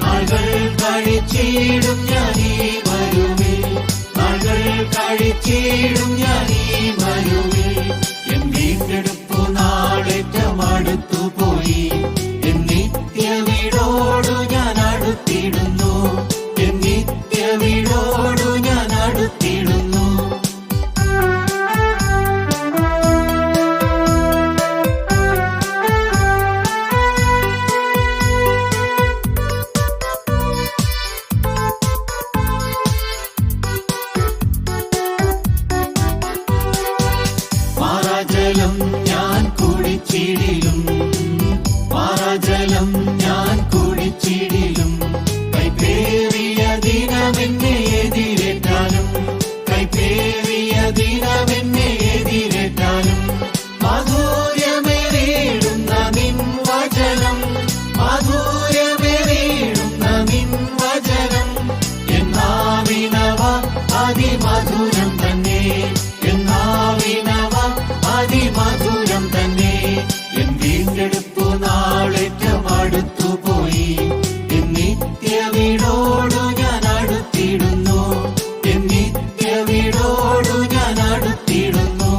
നാളുകൾ കഴിച്ചിടും ഞാൻ ഈ മരുവിൽ, നാളുകൾ കഴിച്ചിടും ഞാൻ ഈ മരുവിൽ. എൻ വീണ്ടെടുപ്പു നാളേറ്റം അടുത്തു പോയി, എൻ നിത്യ വീടോടു ഞാൻ അടുത്തിടുന്നു, എൻ നിത്യ വീടോടു ഞാൻ അടുത്തിടുന്നു. മാറാജലം ഞാൻ കുടിച്ചിടിലും, മാറാജലം ഞാൻ കുടിച്ചിടിലും. കൈപ്പേറിയ ദിനമെന്നെ എതിരേറ്റാലും, കൈപ്പേറിയ ദിനമെന്നെ എതിരേറ്റാലും. മാധുര്യമേറിയിടുന്ന നിൻ വചനം, മാധുര്യമേറിയിടുന്ന നിൻ വചനം. എന്നാവിനവ അതിമധുരം തന്നെ, എന്നാവിനവ അതിമധുരം തന്നെ. എൻ വീണ്ടെടുപ്പു നാളേറ്റം അടുത്തു പോയി, എൻ നിത്യ വീടോടു ഞാൻ അടുത്തിടുന്നു, എൻ നിത്യ വീടോടു ഞാൻ അടുത്തിടുന്നു.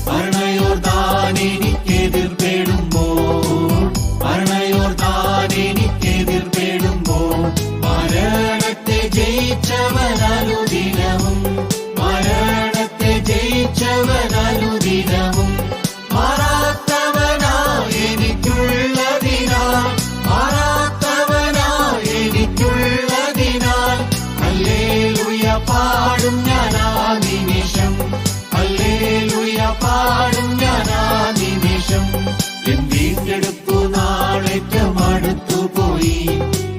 ഭരണയോർദാനെനിക്കെതിർപ്പെടുമ്പോൾ, ഭരണയോർദാനെനിക്കെതിർപ്പെടുമ്പോൾ, മരണത്തെ ജയിച്ചവനനുദിനവും, മരണത്തെ ജയിച്ചവനനുദിനവും. മാറാത്തവനായി എനിക്കുള്ളതിനാൽ, മാറാത്തവനായി എനിക്കുള്ളതിനാൽ. ഹല്ലേലൂയ പാടും ഞാൻ ആ നിമിഷം, ഹല്ലേലൂയ പാടും ഞാൻ ആ നിമിഷം. എൻ വീണ്ടെടുപ്പു നാളേറ്റം അടുത്തു പോയി,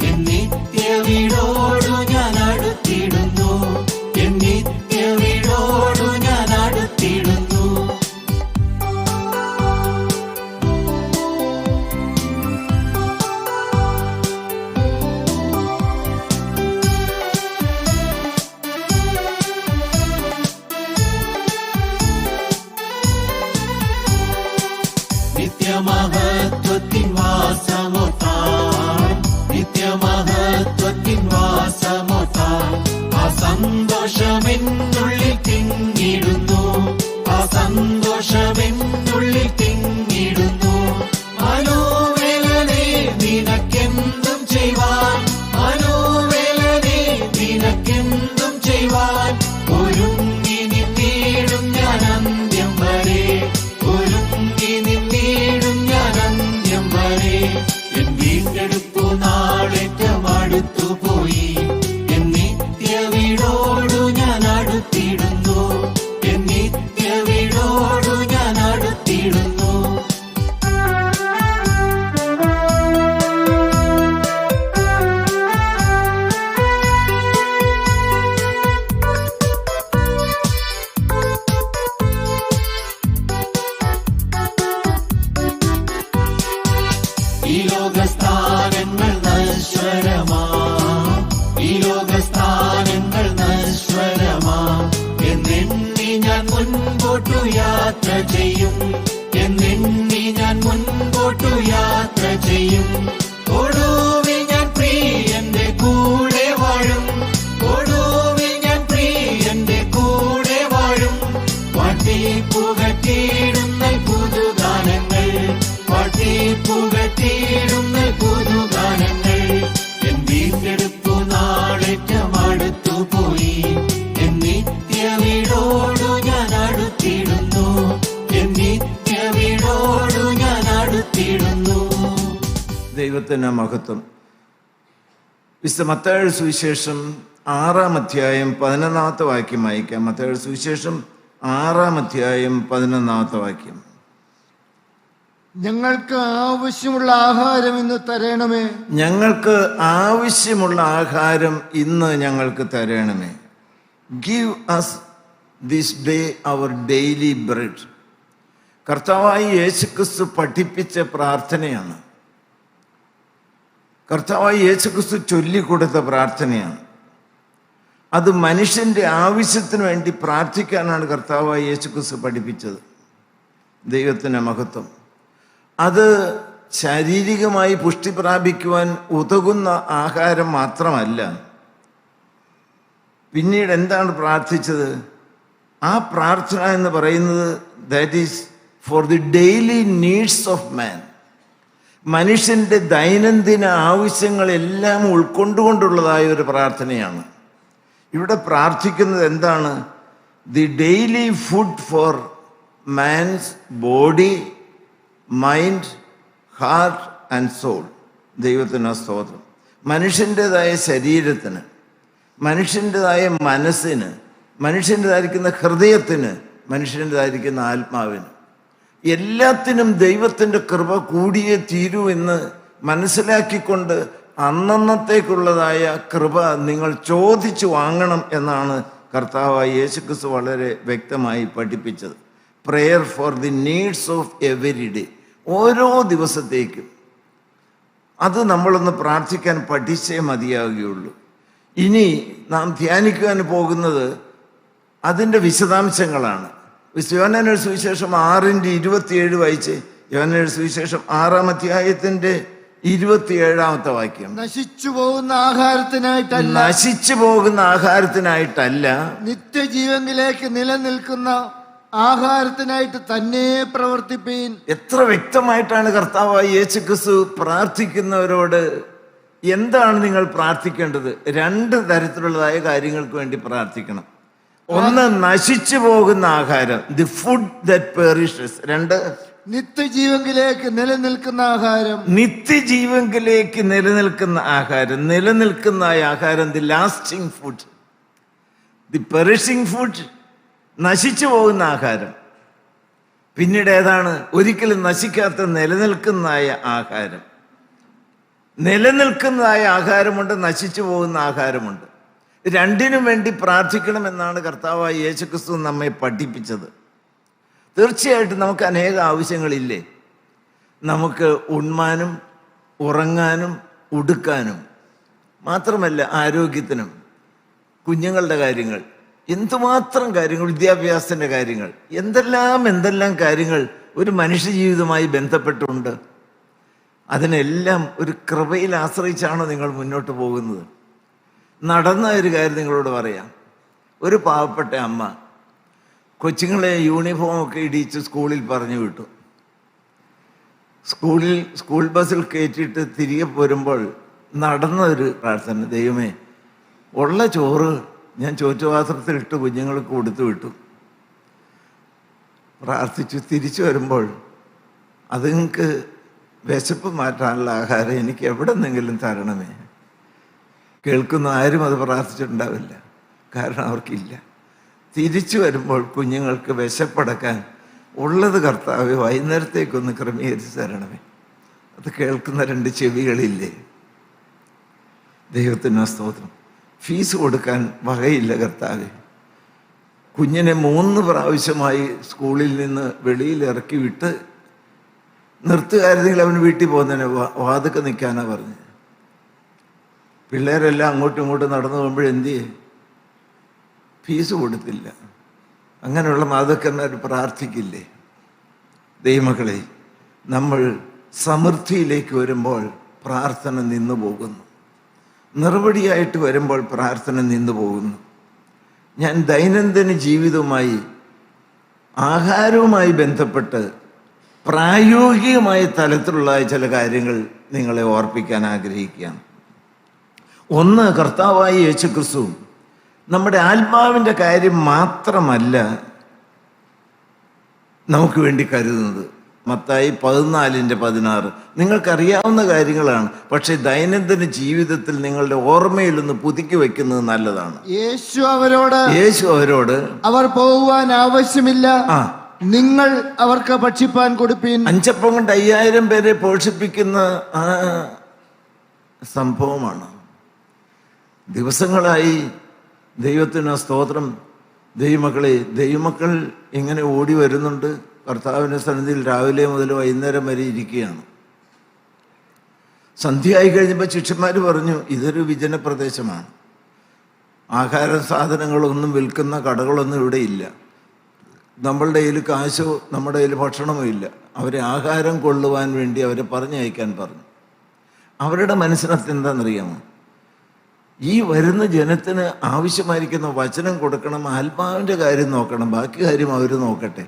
എൻ നിത്യ വീടോടു ഞാൻ അടുത്തിടുന്നു, എൻ നിത്യ വീടോടു ഞാൻ അടുത്തിടുന്നു. നിത്യമഹത്വത്തിൻ വാസമൊത്താൻ, നിത്യമഹത്വത്തിൻ വാസമൊത്താൻ. ആ സന്തോഷമെന്നുള്ളിൽ തിങ്ങിടുന്നു, ആ സന്തോഷമെന്നുള്ളിൽ തിങ്ങിടുന്നു. മനോവേലനെ നിനക്കെന്തും ചെയ്യുവാൻ, മനോവേലനെ നിനക്കെന്തും ചെയ്യുവാൻ. ഒരുങ്ങി നിന്നിടും ഞാൻ അന്ത്യം വരെ, ഒരുങ്ങി നിന്നിടും ഞാൻ അന്ത്യം വരെ. എൻ വീണ്ടെടുപ്പു നാളേറ്റം അടുത്തു പോയി, എൻ നിത്യ വീടോടു ഞാൻ അടുത്തിടുന്നു, എൻ നിത്യ വീടോടു ഞാൻ അടുത്തിടുന്നു. ഈ ലോകസ്ഥാനങ്ങൾ നശ്വരമാ, ഈ ലോകസ്ഥാനങ്ങൾ നശ്വരമാ. എന്നെണ്ണി ഞാൻ മുൻപോട്ടു യാത്ര ചെയ്യും, എന്നെണ്ണി ഞാൻ മുൻപോട്ടു യാത്ര ചെയ്യും. ഒടുവിൽ ഞാൻ പ്രിയന്റെ കൂടെ വാഴും, ഒടുവിൽ ഞാൻ പ്രിയന്റെ കൂടെ വാഴും. പാട്ടിപ്പുകട്ടിടുന്ന പുതുഗാനങ്ങൾ, പാട്ടിപ്പുകട്ടിടുന്ന പുതുഗാനങ്ങൾ. എൻ വീണ്ടെടുപ്പു നാളേറ്റം അടുത്തു പോയി, എൻ നിത്യ വീടോടു ഞാൻ അടുത്തിടുന്നു, എൻ നിത്യ വീടോടു ഞാൻ അടുത്തിടുന്നു. ദൈവത്തിന് മഹത്വം. വിശുദ്ധ മത്തായിയുടെ സുവിശേഷം 6-ാം അധ്യായം 11-ാമത്തെ വാക്യം വായിക്കാം. മത്തായിയുടെ സുവിശേഷം 6-ാം അധ്യായം 11-ാമത്തെ വാക്യം. ഞങ്ങൾക്ക് ആവശ്യമുള്ള ആഹാരം ഇന്ന് തരണമേ, ഞങ്ങൾക്ക് ആവശ്യമുള്ള ആഹാരം ഇന്ന് ഞങ്ങൾക്ക് തരണമേ. Give us this day our daily bread. കർത്താവായി യേശുക്രിസ്തു പഠിപ്പിച്ച പ്രാർത്ഥനയാണ്. കർത്താവായി യേശുക്രിസ്തു ചൊല്ലിക്കൊടുത്ത പ്രാർത്ഥനയാണ്. അത് മനുഷ്യൻ്റെ ആവശ്യത്തിന് വേണ്ടി പ്രാർത്ഥിക്കാനാണ് കർത്താവായി യേശുക്രിസ്തു പഠിപ്പിച്ചത്. ദൈവത്തിൻ്റെ മഹത്വം. അത് ശാരീരികമായി പുഷ്ടി പ്രാപിക്കുവാൻ ഉതകുന്ന ആഹാരം മാത്രമല്ല. പിന്നീട് എന്താണ് പ്രാർത്ഥിച്ചത്? ആ പ്രാർത്ഥന എന്ന് പറയുന്നത് that is for the daily needs of man. മനുഷ്യൻ്റെ ദൈനംദിന ആവശ്യങ്ങളെല്ലാം ഉൾക്കൊണ്ടുകൊണ്ടുള്ളതായ ഒരു പ്രാർത്ഥനയാണ്. ഇവിടെ പ്രാർത്ഥിക്കുന്നത് എന്താണ്? The daily food for man's body, mind, heart and soul. ദൈവത്തിന് സ്തോത്രം. മനുഷ്യൻ്റെതായ ശരീരത്തിന്, മനുഷ്യൻ്റെതായ മനസ്സിന്, മനുഷ്യൻ്റെതായിരിക്കുന്ന ഹൃദയത്തിന്, മനുഷ്യൻ്റെതായിരിക്കുന്ന ആത്മാവിന്, എല്ലാത്തിനും ദൈവത്തിൻ്റെ കൃപ കൂടിയേ തീരൂ എന്ന് മനസ്സിലാക്കിക്കൊണ്ട് അന്നന്നത്തേക്കുള്ളതായ കൃപ നിങ്ങൾ ചോദിച്ചു വാങ്ങണം എന്നാണ് കർത്താവായ യേശുക്രിസ്തു വളരെ വ്യക്തമായി പഠിപ്പിച്ചത്. Prayer for the needs of every day. ഓരോ ദിവസത്തേക്കും അത് നമ്മളൊന്ന് പ്രാർത്ഥിക്കാൻ പഠിച്ചേ മതിയാകുകയുള്ളൂ. ഇനി നാം ധ്യാനിക്കുവാൻ പോകുന്നത് അതിൻ്റെ വിശദാംശങ്ങളാണ്. യോഹന്നാന്റെ സുവിശേഷം 6:27 വായിച്ച്. യോഹന്നാന്റെ സുവിശേഷം 6-ാം അധ്യായത്തിന്റെ 27-ാമത്തെ വാക്യം. നശിച്ചു പോകുന്ന ആഹാരത്തിനായിട്ടല്ല, നശിച്ചു പോകുന്ന ആഹാരത്തിനായിട്ടല്ല, നിത്യജീവനിലേക്ക് നിലനിൽക്കുന്ന ആഹാരത്തിനായിട്ട് തന്നെ പ്രവർത്തിപ്പീൻ. എത്ര വ്യക്തമായിട്ടാണ് കർത്താവായ യേശുക്രിസ്തു പ്രാർത്ഥിക്കുന്നവരോട് എന്താണ് നിങ്ങൾ പ്രാർത്ഥിക്കേണ്ടത്? 2 തരത്തിലുള്ളതായ കാര്യങ്ങൾക്ക് വേണ്ടി പ്രാർത്ഥിക്കണം. ഒന്ന്, നശിച്ചു പോകുന്ന ആഹാരം, ദി ഫുഡ് ദാറ്റ് പെറിഷസ്. 2, നിത്യജീവനിലേക്ക് നിലനിൽക്കുന്ന ആഹാരം. നിത്യജീവനിലേക്ക് നിലനിൽക്കുന്ന ആഹാരം. നിലനിൽക്കുന്ന ആഹാരം the lasting food. The perishing food, നശിച്ചു പോകുന്ന ആഹാരം. പിന്നീട് ഏതാണ്? ഒരിക്കലും നശിക്കാത്ത നിലനിൽക്കുന്നതായ ആഹാരം. നിലനിൽക്കുന്നതായ ആഹാരമുണ്ട്, നശിച്ചു പോകുന്ന ആഹാരമുണ്ട്. 2നും വേണ്ടി പ്രാർത്ഥിക്കണമെന്നാണ് കർത്താവായ യേശുക്രിസ്തു നമ്മെ പഠിപ്പിച്ചത്. തീർച്ചയായിട്ടും നമുക്ക് അനേക ആവശ്യങ്ങളില്ലേ? നമുക്ക് ഉണ്മാനും ഉറങ്ങാനും ഉടുക്കാനും, മാത്രമല്ല ആരോഗ്യത്തിനും, കുഞ്ഞുങ്ങളുടെ കാര്യങ്ങൾ, എന്തുമാത്രം കാര്യങ്ങൾ, വിദ്യാഭ്യാസത്തിൻ്റെ കാര്യങ്ങൾ, എന്തെല്ലാം കാര്യങ്ങൾ ഒരു മനുഷ്യജീവിതവുമായി ബന്ധപ്പെട്ടുണ്ട്. അതിനെല്ലാം ഒരു കൃപയിൽ ആശ്രയിച്ചാണോ നിങ്ങൾ മുന്നോട്ട് പോകുന്നത്? നടന്ന ഒരു കാര്യം നിങ്ങളോട് പറയാം. ഒരു പാവപ്പെട്ട അമ്മ കൊച്ചുങ്ങളെ യൂണിഫോമൊക്കെ ഇടിച്ച് സ്കൂളിൽ പറഞ്ഞു വിട്ടു. സ്കൂൾ ബസ്സിൽ കയറ്റിയിട്ട് തിരികെ പോരുമ്പോൾ നടന്ന ഒരു പ്രാർത്ഥന, ദൈവമേ, ഉള്ള ചോറ് ഞാൻ ചോറ്റുപാത്രത്തിലിട്ട് കുഞ്ഞുങ്ങൾക്ക് കൊടുത്തു വിട്ടു. പ്രാർത്ഥിച്ചു. തിരിച്ചു വരുമ്പോൾ അതുങ്ങൾക്ക് വിശപ്പ് മാറ്റാനുള്ള ആഹാരം എനിക്ക് എവിടെ നിന്നെങ്കിലും തരണമേ. കേൾക്കുന്ന ആരും അത് പ്രാർത്ഥിച്ചിട്ടുണ്ടാവില്ല, കാരണം അവർക്കില്ല. തിരിച്ചു വരുമ്പോൾ കുഞ്ഞുങ്ങൾക്ക് വിശപ്പടക്കാൻ ഉള്ളത് കർത്താവേ വൈകുന്നേരത്തേക്കൊന്ന് ക്രമീകരിച്ച് തരണമേ. അത് കേൾക്കുന്ന 2 ചെവികളില്ലേ? ദൈവത്തിന് സ്തോത്രം. ഫീസ് കൊടുക്കാൻ വകയില്ല കർത്താവേ. കുഞ്ഞിനെ 3 പ്രാവശ്യമായി സ്കൂളിൽ നിന്ന് വെളിയിൽ ഇറക്കി വിട്ട് നിർത്തുകായിരുന്നെങ്കിൽ അവന് വീട്ടിൽ പോകുന്നതിന് വാതുക്കെ നിൽക്കാനാ പറഞ്ഞത്. പിള്ളേരെല്ലാം അങ്ങോട്ടും ഇങ്ങോട്ടും നടന്നു പോകുമ്പോഴെന്ത് ചെയ്യും? ഫീസ് കൊടുത്തില്ല. അങ്ങനെയുള്ള മാതാക്കന്മാർ പ്രാർത്ഥിക്കില്ലേ? ദൈവമക്കളെ, നമ്മൾ സമൃദ്ധിയിലേക്ക് വരുമ്പോൾ പ്രാർത്ഥന നിന്നു പോകുന്നു. നിർവടിയായിട്ട് വരുമ്പോൾ പ്രാർത്ഥന നിന്നു പോകുന്നു. ഞാൻ ദൈനംദിന ജീവിതവുമായി ആഹാരവുമായി ബന്ധപ്പെട്ട് പ്രായോഗികമായ തലത്തിലുള്ള ചില കാര്യങ്ങൾ നിങ്ങളെ ഓർപ്പിക്കാൻ ആഗ്രഹിക്കുകയാണ്. ഒന്ന്, കർത്താവായ യേശുക്രിസ്തു നമ്മുടെ ആത്മാവിൻ്റെ കാര്യം മാത്രമല്ല നമുക്ക് വേണ്ടി കരുതുന്നത്. മത്തായി 14:16 നിങ്ങൾക്കറിയാവുന്ന കാര്യങ്ങളാണ്, പക്ഷെ ദൈനംദിന ജീവിതത്തിൽ നിങ്ങളുടെ ഓർമ്മയിലൊന്ന് പുതുക്കി വെക്കുന്നത് നല്ലതാണ്. യേശു അവരോട് അവർ പോകുവാൻ ആവശ്യമില്ല, നിങ്ങൾ അവർക്ക് ഭക്ഷിപ്പാൻ കൊടുപ്പീൻ. 5 അപ്പം കൊണ്ട് 5000 പേരെ പോഷിപ്പിക്കുന്ന ആ സംഭവമാണ്. ദിവസങ്ങളായി ദൈവത്തിന് സ്തോത്രം. ദൈവമക്കൾ ഇങ്ങനെ ഓടി വരുന്നുണ്ട്. കർത്താവിൻ്റെ സന്നിധിയിൽ രാവിലെ മുതൽ വൈകുന്നേരം വരെ ഇരിക്കുകയാണ്. സന്ധ്യയായി കഴിഞ്ഞപ്പോൾ ശിഷ്യന്മാർ പറഞ്ഞു, ഇതൊരു വിജന പ്രദേശമാണ്, ആഹാര സാധനങ്ങളൊന്നും വിൽക്കുന്ന കടകളൊന്നും ഇവിടെ ഇല്ല, നമ്മളുടെ കയ്യിൽ കാശോ നമ്മുടെ കയ്യിൽ ഭക്ഷണമോ ഇല്ല. അവരെ ആഹാരം കൊള്ളുവാൻ വേണ്ടി അവരെ പറഞ്ഞയക്കാൻ പറഞ്ഞു. അവരുടെ മനസ്സിനകത്ത് എന്താണെന്നറിയാമോ? ഈ വരുന്ന ജനത്തിന് ആവശ്യമായിരിക്കുന്ന വചനം കൊടുക്കണം, ആത്മാവിൻ്റെ കാര്യം നോക്കണം, ബാക്കി കാര്യം അവർ നോക്കട്ടെ.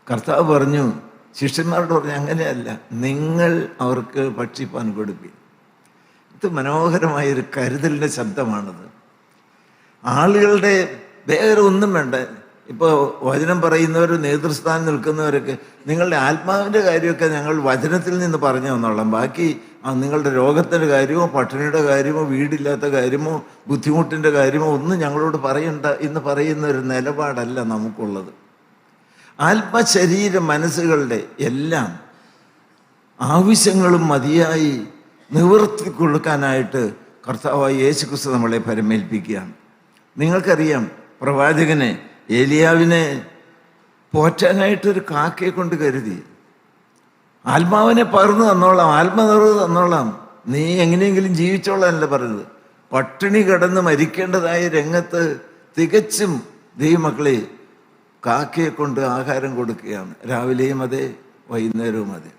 കർത്താവ് പറഞ്ഞു, ശിഷ്യന്മാരോട് പറഞ്ഞു, അങ്ങനെയല്ല, നിങ്ങൾ അവർക്ക് ഭക്ഷിപ്പാൻ കൊടുപ്പീൻ. ഇത് മനോഹരമായൊരു കരുതലിൻ്റെ ശബ്ദമാണത്. ആളുകളുടെ വേറെ ഒന്നും വേണ്ട. ഇപ്പോൾ വചനം പറയുന്നവർ, നേതൃസ്ഥാനം നിൽക്കുന്നവരൊക്കെ, നിങ്ങളുടെ ആത്മാവിൻ്റെ കാര്യമൊക്കെ ഞങ്ങൾ വചനത്തിൽ നിന്ന് പറഞ്ഞു തന്നോളാം, ബാക്കി നിങ്ങളുടെ രോഗത്തിൻ്റെ കാര്യമോ പട്ടിണിയുടെ കാര്യമോ വീടില്ലാത്ത കാര്യമോ ബുദ്ധിമുട്ടിൻ്റെ കാര്യമോ ഒന്നും ഞങ്ങളോട് പറയണ്ട എന്ന് പറയുന്ന ഒരു നിലപാടല്ല നമുക്കുള്ളത്. ആത്മശരീര മനസ്സുകളുടെ എല്ലാം ആവശ്യങ്ങളും മതിയായി നിവർത്തി കൊടുക്കാനായിട്ട് കർത്താവായ യേശുക്രിസ്തു നമ്മളെ പരമേൽപ്പിക്കുകയാണ്. നിങ്ങൾക്കറിയാം, പ്രവാചകനെ ഏലിയാവിനെ പോറ്റാനായിട്ടൊരു കാക്കയെ കൊണ്ട് കരുതി. ആത്മാവിനെ പകർന്നു തന്നോളാം, ആത്മനിർവൃതി തന്നോളാം, നീ എങ്ങനെയെങ്കിലും ജീവിച്ചോളാനല്ല പറഞ്ഞത്. പട്ടിണി കിടന്ന് മരിക്കേണ്ടതായ രംഗത്ത് തികച്ചും ദൈവമക്കളെ കാക്കയെ കൊണ്ട് ആഹാരം കൊടുക്കുകയാണ്. രാവിലെയും അതെ, വൈകുന്നേരവും അതെ.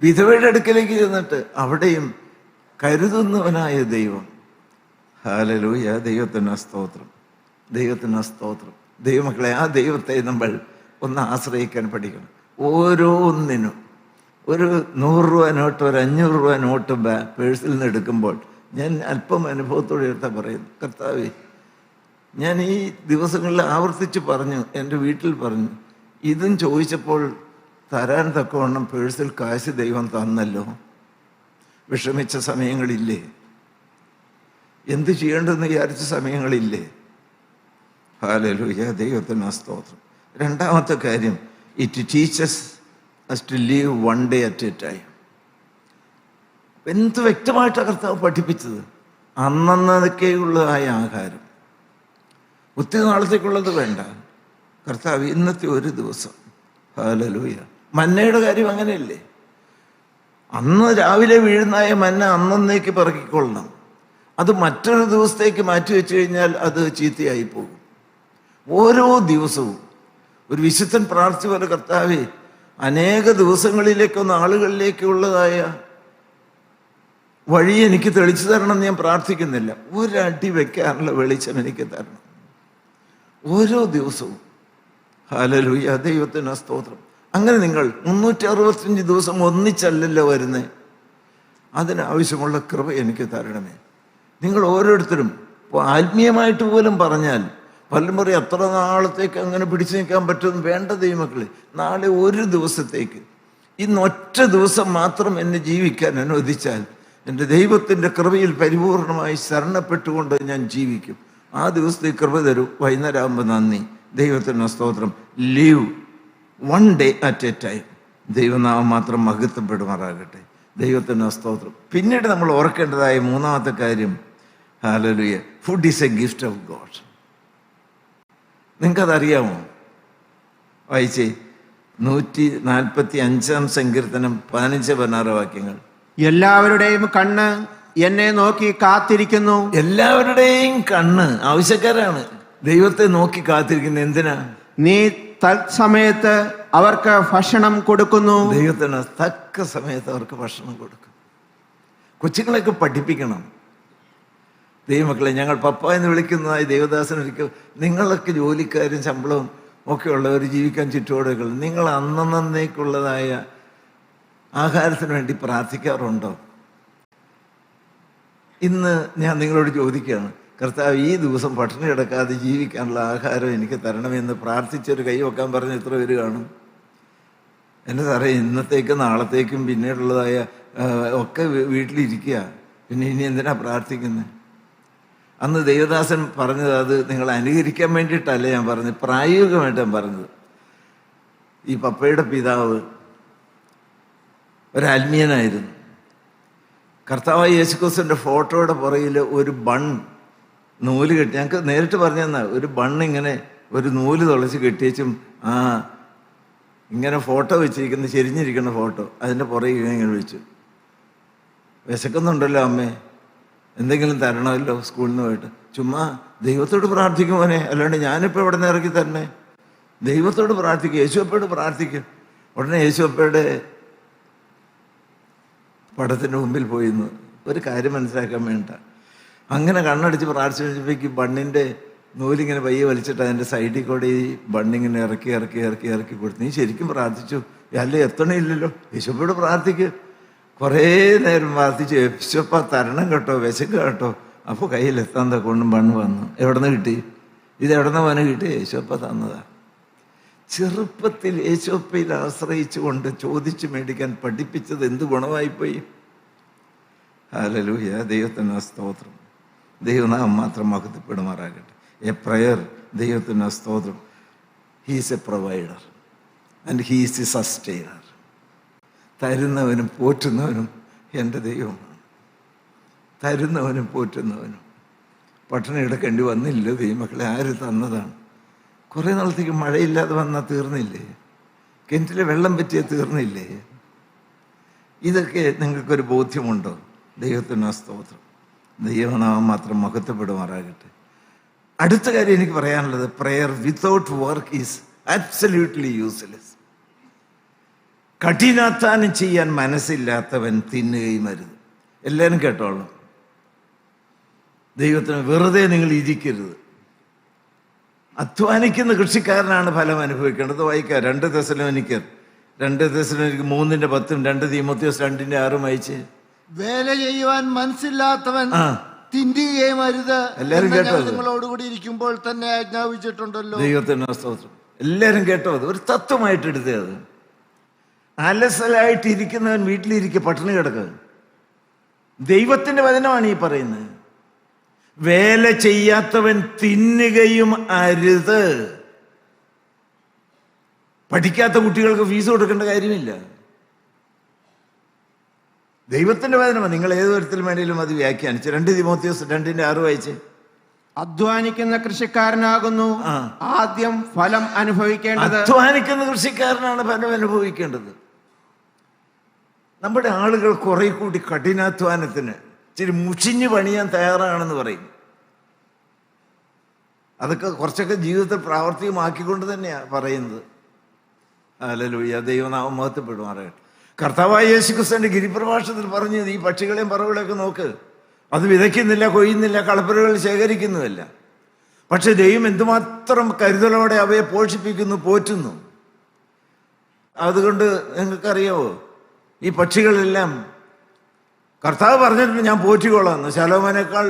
വിധവയുടെ അടുക്കലേക്ക് ചെന്നിട്ട് അവിടെയും കരുതുന്നവനായ ദൈവം. ഹല്ലേലൂയ, ദൈവത്തിന് സ്തോത്രം, ദൈവത്തിന് സ്തോത്രം. ദൈവമക്കളെ, ആ ദൈവത്തെ നമ്മൾ ഒന്ന് ആശ്രയിക്കാൻ പഠിക്കണം. ഓരോന്നിനും ഒരു 100 രൂപ നോട്ട്, ഒരു 500 രൂപ നോട്ട് പേഴ്സിൽ നിന്ന് എടുക്കുമ്പോൾ ഞാൻ അല്പം അനുഭവത്തോടെ എടുത്താൽ പറയുന്നു, കർത്താവേ, ഞാൻ ഈ ദിവസങ്ങളിൽ ആവർത്തിച്ച് പറഞ്ഞു, എൻ്റെ വീട്ടിൽ പറഞ്ഞു, ഇതും ചോദിച്ചപ്പോൾ തരാൻ തക്കവണ്ണം പേഴ്സിൽ കാശ് ദൈവം തന്നല്ലോ. വിഷമിച്ച സമയങ്ങളില്ലേ? എന്ത് ചെയ്യേണ്ടതെന്ന് വിചാരിച്ച സമയങ്ങളില്ലേ? ഹല്ലേലൂയ, ദൈവത്തിന് സ്തോത്രം. രണ്ടാമത്തെ കാര്യം, it teaches us to live one day at a time. എന്ത് വ്യക്തമായിട്ടാണ് കർത്താവ് പഠിപ്പിച്ചത്? അന്നന്നതൊക്കെയുള്ളതായ ആഹാരം, ഒത്തിരി നാളത്തേക്കുള്ളത് വേണ്ട. കർത്താവ് ഇന്നത്തെ ഒരു ദിവസം. ഹല്ലേലൂയ. മന്നയുടെ കാര്യം അങ്ങനെയല്ലേ? അന്ന് രാവിലെ വീഴുന്നായ മന്ന അന്നേക്ക് പിറക്കിക്കൊള്ളണം. അത് മറ്റൊരു ദിവസത്തേക്ക് മാറ്റി വെച്ച് കഴിഞ്ഞാൽ അത് ചീത്തയായി പോകും. ഓരോ ദിവസവും ഒരു വിശുദ്ധൻ പ്രാർത്ഥിച്ച പോലെ, കർത്താവേ, അനേക ദിവസങ്ങളിലേക്കൊന്ന് ആളുകളിലേക്കുള്ളതായ വഴി എനിക്ക് തെളിച്ചു തരണം എന്ന് ഞാൻ പ്രാർത്ഥിക്കുന്നില്ല. ഒരടി വെക്കാനുള്ള വെളിച്ചം എനിക്ക് തരണം ഓരോ ദിവസവും. ഹല്ലേലൂയ, ദൈവത്തിന് സ്തോത്രം. അങ്ങനെ നിങ്ങൾ 365 ദിവസം ഒന്നിച്ചല്ലല്ലോ വരുന്നേ, അതിനാവശ്യമുള്ള കൃപ എനിക്ക് തരണമേ. നിങ്ങൾ ഓരോരുത്തരും ഇപ്പോൾ ആത്മീയമായിട്ട് പോലും പറഞ്ഞാൽ പലരും പറയും, അത്ര നാളത്തേക്ക് അങ്ങനെ പിടിച്ചു നിൽക്കാൻ പറ്റുമെന്ന്. വേണ്ട ദൈവമക്കളെ, നാളെ ഒരു ദിവസത്തേക്ക്, ഇന്ന് ഒറ്റ ദിവസം മാത്രം എന്നെ ജീവിക്കാൻ അനുവദിച്ചാൽ എൻ്റെ ദൈവത്തിൻ്റെ കൃപയിൽ പരിപൂർണമായി ശരണപ്പെട്ടുകൊണ്ട് ഞാൻ ജീവിക്കും. ആ ദിവസത്തെ കൃപ തരൂ. വൈകുന്നേരം ആകുമ്പോൾ നന്ദി. ദൈവത്തിന് സ്തോത്രം. Leave one day at A time. ദൈവനാമം മാത്രം മഹത്വപ്പെടുമാറാകട്ടെ. ദൈവത്തിന് സ്തോത്രം. പിന്നീട് നമ്മൾ ഓർക്കേണ്ടതായ മൂന്നാമത്തെ കാര്യം, hallelujah, food is a gift of God. നിങ്ങൾക്കതറിയാമോ? വായിച്ചേ 145 സങ്കീർത്തനം 15-16 വാക്യങ്ങൾ. എല്ലാവരുടെയും കണ്ണ് എന്നെ നോക്കി കാത്തിരിക്കുന്നു. എല്ലാവരുടെയും കണ്ണ് ആവശ്യക്കാരാണ്, ദൈവത്തെ നോക്കി കാത്തിരിക്കുന്നത്. എന്തിനാ? നീ തത്സമയത്ത് അവർക്ക് ഭക്ഷണം കൊടുക്കുന്നു. ദൈവത്തിന് തക്ക സമയത്ത് അവർക്ക് ഭക്ഷണം കൊടുക്കും. കൊച്ചുങ്ങളെയൊക്കെ പഠിപ്പിക്കണം. ദൈവമക്കളെ, ഞങ്ങൾ പപ്പ എന്ന് വിളിക്കുന്നതായി ദേവദാസനൊരിക്കൽ, നിങ്ങളൊക്കെ ജോലിക്കാരും ശമ്പളവും ഒക്കെ ഉള്ളവർ ജീവിക്കാൻ ചുറ്റുപാടുകൾ, നിങ്ങൾ അന്നന്നേക്കുള്ളതായ ആഹാരത്തിന് വേണ്ടി പ്രാർത്ഥിക്കാറുണ്ടോ? ഇന്ന് ഞാൻ നിങ്ങളോട് ചോദിക്കുകയാണ്, കർത്താവ്, ഈ ദിവസം പട്ടിണി കിടക്കാതെ ജീവിക്കാനുള്ള ആഹാരം എനിക്ക് തരണമെന്ന് പ്രാർത്ഥിച്ചൊരു കൈ വെക്കാൻ പറഞ്ഞ എത്ര പേര് കാണും? എൻ്റെ സാറേ, ഇന്നത്തേക്കും നാളത്തേക്കും പിന്നീടുള്ളതായ ഒക്കെ വീട്ടിലിരിക്കുക, പിന്നെ ഇനി എന്തിനാ പ്രാർത്ഥിക്കുന്നത്? അന്ന് ദേവദാസൻ പറഞ്ഞത് അത് നിങ്ങൾ അനുകരിക്കാൻ വേണ്ടിയിട്ടല്ല ഞാൻ പറഞ്ഞത്, പ്രായോഗികമായിട്ട് ഞാൻ പറഞ്ഞത്. ഈ പപ്പയുടെ പിതാവ് ഒരാത്മീയനായിരുന്നു. കർത്താവായ യേശുക്രിസ്തുവിൻ്റെ ഫോട്ടോയുടെ പുറകിൽ ഒരു നൂല് കെട്ടി, ഞങ്ങൾക്ക് നേരിട്ട് പറഞ്ഞു തന്നാ, ഒരു ഇങ്ങനെ ഒരു നൂല് തുളച്ച് കെട്ടിയേച്ചും ഇങ്ങനെ ഫോട്ടോ വെച്ചിരിക്കുന്ന ചെരിഞ്ഞിരിക്കുന്ന ഫോട്ടോ അതിൻ്റെ പുറകിൽ ഇങ്ങനെ വെച്ചു. വിശക്കുന്നുണ്ടല്ലോ അമ്മേ, എന്തെങ്കിലും തരണമല്ലോ സ്കൂളിൽ നിന്ന് പോയിട്ട്. ചുമ്മാ ദൈവത്തോട് പ്രാർത്ഥിക്കും മോനെ, അല്ലാണ്ട് ഞാനിപ്പോൾ ഇവിടെ നിന്ന് ഇറക്കി തരണേ. ദൈവത്തോട് പ്രാർത്ഥിക്കും, യേശുവപ്പയോട് പ്രാർത്ഥിക്കും. ഉടനെ യേശുവപ്പയുടെ പടത്തിൻ്റെ മുമ്പിൽ പോയിന്ന് ഒരു കാര്യം മനസ്സിലാക്കാൻ വേണ്ട അങ്ങനെ കണ്ണടിച്ച് പ്രാർത്ഥിച്ചു കഴിഞ്ഞപ്പോഴേക്ക് ബണ്ണിൻ്റെ നൂലിങ്ങനെ പയ്യെ വലിച്ചിട്ട് അതിൻ്റെ സൈഡിൽ കൂടെ ഈ ബണ്ണിങ്ങനെ ഇറക്കി ഇറക്കി ഇറക്കി ഇറക്കി കൊടുത്തു. നീ ശരിക്കും പ്രാർത്ഥിച്ചു? അല്ലേ, എത്തണമില്ലല്ലോ. യേശുവപ്പയോട് പ്രാർത്ഥിക്കും. കുറേ നേരം പ്രാർത്ഥിച്ചു. യേശുവപ്പ തരണം കേട്ടോ, വിശക്ക് കേട്ടോ. അപ്പോൾ കയ്യിൽ എത്താൻ കൊണ്ടും ബണ്ണ് വന്നു. എവിടെ നിന്ന് കിട്ടി? ഇത് എവിടെ നിന്ന് വന കിട്ടി? യേശുവപ്പ തന്നതാ. ചെറുപ്പത്തിൽ യേശുവപ്പയിൽ ആശ്രയിച്ചു കൊണ്ട് ചോദിച്ചു മേടിക്കാൻ പഠിപ്പിച്ചത് എന്ത് ഗുണമായിപ്പോയി. ഹല്ലേലൂയ, ദൈവത്തിന് സ്തോത്രം. ദൈവനാമം മാത്രം മഹത്വപ്പെടുമാറാകട്ടെ. എ പ്രയർ, ദൈവത്തിന് സ്തോത്രം. He's a provider and he's a sustainer. തരുന്നവനും പോറ്റുന്നവനും എൻ്റെ ദൈവമാണ്. തരുന്നവനും പോറ്റുന്നവനും. പട്ടിണി കിടക്കേണ്ടി വന്നില്ല ദൈവമക്കളെ, ആര് തന്നതാണ്? കുറേ നാളത്തേക്ക് മഴയില്ലാതെ വന്നാൽ തീർന്നില്ലേ? കിണറ്റിലെ വെള്ളം പറ്റിയ തീർന്നില്ലേ? ഇതൊക്കെ നിങ്ങൾക്കൊരു ബോധ്യമുണ്ടോ? ദൈവത്തിന് സ്തോത്രം. ദൈവനാമം മാത്രം മഹത്വപ്പെടുമാറാകട്ടെ. അടുത്ത കാര്യം എനിക്ക് പറയാനുള്ളത്, prayer without work is absolutely useless. കഠിനാധ്വാനം ചെയ്യാൻ മനസ്സില്ലാത്തവൻ തിന്നുകയും അരുത്. എല്ലാവരും കേട്ടോളൂ. ദൈവത്തിന് വെറുതെ നിങ്ങൾ ഇരിക്കരുത്. അധ്വാനിക്കുന്ന കൃഷിക്കാരനാണ് ഫലം അനുഭവിക്കേണ്ടത്. വായിക്കാം 2 തെസ്സലോനിക്കർ 3:10, 2 തീമോഥെയോസ് 2:6 വായിച്ച്. വേല ചെയ്യുവാൻ മനസ്സില്ലാത്തവൻ തിന്നുകയും അരുത്. എല്ലാരും കേട്ടോ? നിങ്ങളോടുകൂടി ഇരിക്കുമ്പോൾ തന്നെ ആജ്ഞാപിച്ചിട്ടുണ്ടല്ലോ. ദൈവത്തിന് സ്തോത്രം. എല്ലാരും കേട്ടോ? അത് ഒരു തത്വമായിട്ട് എടുത്തേ. അത് അലസലായിട്ട് ഇരിക്കുന്നവൻ വീട്ടിലിരിക്കുക, പട്ടിണി കിടക്കുക. ദൈവത്തിന്റെ വചനമാണ് ഈ പറയുന്നത്. വേല ചെയ്യാത്തവൻ തിന്നുകയും അരുത്. പഠിക്കാത്ത കുട്ടികൾക്ക് ഫീസ് കൊടുക്കേണ്ട കാര്യമില്ല. ദൈവത്തിന്റെ വചനമാണ്. നിങ്ങൾ ഏത് തരത്തിലും വേണമെങ്കിലും അത് വ്യാഖ്യാനിച്ച് 2 തീമോഥെയോസ് 2:6 വായിച്ച്. അധ്വാനിക്കുന്ന കൃഷിക്കാരനാകുന്നു ആദ്യം ഫലം അനുഭവിക്കേണ്ടത്. അധ്വാനിക്കുന്ന കൃഷിക്കാരനാണ് ഫലം അനുഭവിക്കേണ്ടത്. നമ്മുടെ ആളുകൾ കുറെ കൂടി കഠിനാധ്വാനത്തിന് ഇച്ചിരി മുഷിഞ്ഞു പണിയാൻ തയ്യാറാണെന്ന് പറയും. അതൊക്കെ കുറച്ചൊക്കെ ജീവിതത്തിൽ പ്രാവർത്തികമാക്കിക്കൊണ്ട് തന്നെയാണ് പറയുന്നത്. ഹല്ലേലൂയ, ദൈവനാമം മഹത്വപ്പെടുമാറാകട്ടെ. കർത്താവായ യേശുക്രിസ്തുവിന്റെ ഗിരിപ്രഭാഷണത്തിൽ പറഞ്ഞത്, ഈ പക്ഷികളെയും പറവുകളെയൊക്കെ നോക്ക്, അത് വിതയ്ക്കുന്നില്ല, കൊയ്യുന്നില്ല, കളപ്പുരകൾ ശേഖരിക്കുന്നുമില്ല. പക്ഷെ ദൈവം എന്തുമാത്രം കരുതലോടെ അവയെ പോഷിപ്പിക്കുന്നു, പോറ്റുന്നു. അതുകൊണ്ട് നിങ്ങൾക്കറിയാവോ, ഈ പക്ഷികളെല്ലാം കർത്താവ് പറഞ്ഞിട്ടുണ്ട് ഞാൻ പോറ്റിക്കൊള്ളാമെന്ന്. ശലോമോനേക്കാൾ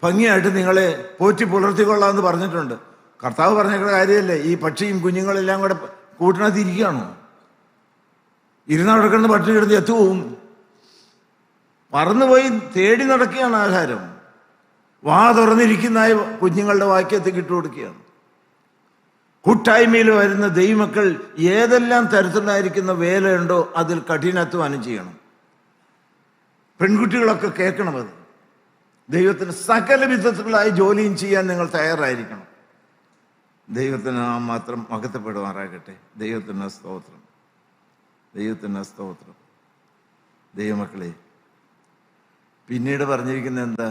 ഭംഗിയായിട്ട് നിങ്ങളെ പോറ്റി പുലർത്തിക്കൊള്ളാമെന്ന് പറഞ്ഞിട്ടുണ്ട്. കർത്താവ് പറഞ്ഞേക്കുന്ന കാര്യമല്ലേ? ഈ പക്ഷിയും കുഞ്ഞുങ്ങളെല്ലാം കൂടെ കൂട്ടിനകത്ത് ഇരിക്കുകയാണോ? ഇരുന്ന് നടക്കുന്ന പട്ടിണി കിടന്ന് എത്തുപോകും. പറന്നുപോയി തേടി നടക്കുകയാണ് ആഹാരം. വാ തുറന്നിരിക്കുന്ന കുഞ്ഞുങ്ങളുടെ വാക്യത്തിൽ ഇട്ടു കൊടുക്കുകയാണ്. കൂട്ടായ്മയിൽ വരുന്ന ദൈവമക്കൾ ഏതെല്ലാം തരത്തിലായിരിക്കുന്ന വേലയുണ്ടോ അതിൽ കഠിനാധ്വാനം ചെയ്യണം. പെൺകുട്ടികളൊക്കെ കേൾക്കണം. അത് ദൈവത്തിന് സകല വിധത്തിലായി ജോലിയും ചെയ്യാൻ നിങ്ങൾ തയ്യാറായിരിക്കണം. ദൈവത്തിന് നാം മാത്രം മഹത്വപ്പെടുമാറാകട്ടെ. ദൈവത്തിന് സ്തോത്രം, ദൈവത്തിന് സ്തോത്രം. ദൈവമക്കളെ, പിന്നീട് പറഞ്ഞിരിക്കുന്നത് എന്താ?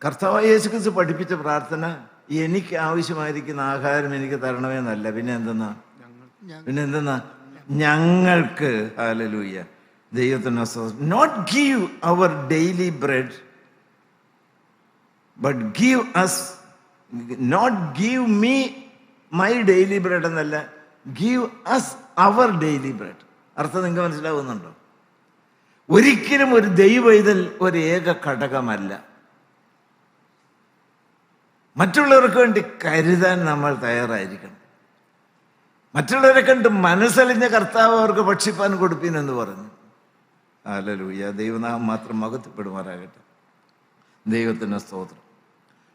കർത്താവായ യേശുക്രിസ്തു പഠിപ്പിച്ച പ്രാർത്ഥന, എനിക്ക് ആവശ്യമായിരിക്കുന്ന ആഹാരം എനിക്ക് തരണമെന്നല്ല. പിന്നെ എന്തെന്നാ? ഞങ്ങൾക്ക്. ഹല്ലേലൂയ, ദൈവത്തിന് സ്തോത്രം. Not give our daily bread, but give us. Not give me my daily bread എന്നല്ല, give us our daily bread. അർത്ഥം നിങ്ങൾക്ക് മനസ്സിലാവുന്നുണ്ടോ? ഒരിക്കലും ഒരു ദൈവവൈതൽ ഒരു ഏക ഘടകമല്ല. മറ്റുള്ളവർക്ക് വേണ്ടി കരുതാൻ നമ്മൾ തയ്യാറായിരിക്കണം. മറ്റുള്ളവരെ കണ്ട് മനസ്സലിഞ്ഞ കർത്താവ് അവർക്ക് ഭക്ഷിപ്പാൻ കൊടുപ്പീനെന്ന് പറഞ്ഞു. ഹല്ലേലൂയ, ദൈവനാമം മാത്രം മഹത്വപ്പെടുമാറാകട്ടെ. ദൈവത്തിന് സ്തോത്രം.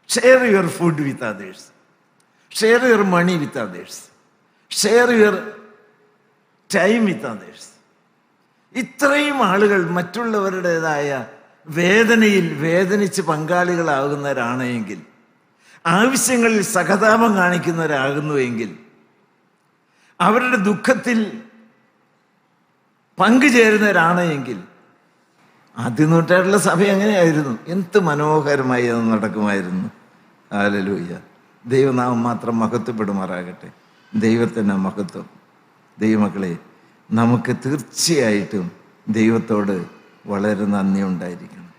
Share your food with others, share your money with others, share your time with others. ഇത്രയും ആളുകൾ മറ്റുള്ളവരുടേതായ വേദനയിൽ വേദനിച്ച് പങ്കാളികളാകുന്നവരാണെങ്കിൽ, ആവശ്യങ്ങളിൽ സഹതാപം കാണിക്കുന്നവരാകുന്നുവെങ്കിൽ, അവരുടെ ദുഃഖത്തിൽ പങ്കുചേരുന്നവരാണ് എങ്കിൽ ആദ്യ നൂറ്റാണ്ടിലെ സഭ എങ്ങനെയായിരുന്നു? എന്ത് മനോഹരമായി അത് നടക്കുമായിരുന്നു. ഹല്ലേലൂയ. ദൈവനാമം മാത്രം മഹത്വപ്പെടുമാറാകട്ടെ. ദൈവത്തിൻ്റെ മഹത്വം. ദൈവമക്കളെ, നമുക്ക് തീർച്ചയായിട്ടും ദൈവത്തോട് വളരെ നന്ദി ഉണ്ടായിരിക്കണം.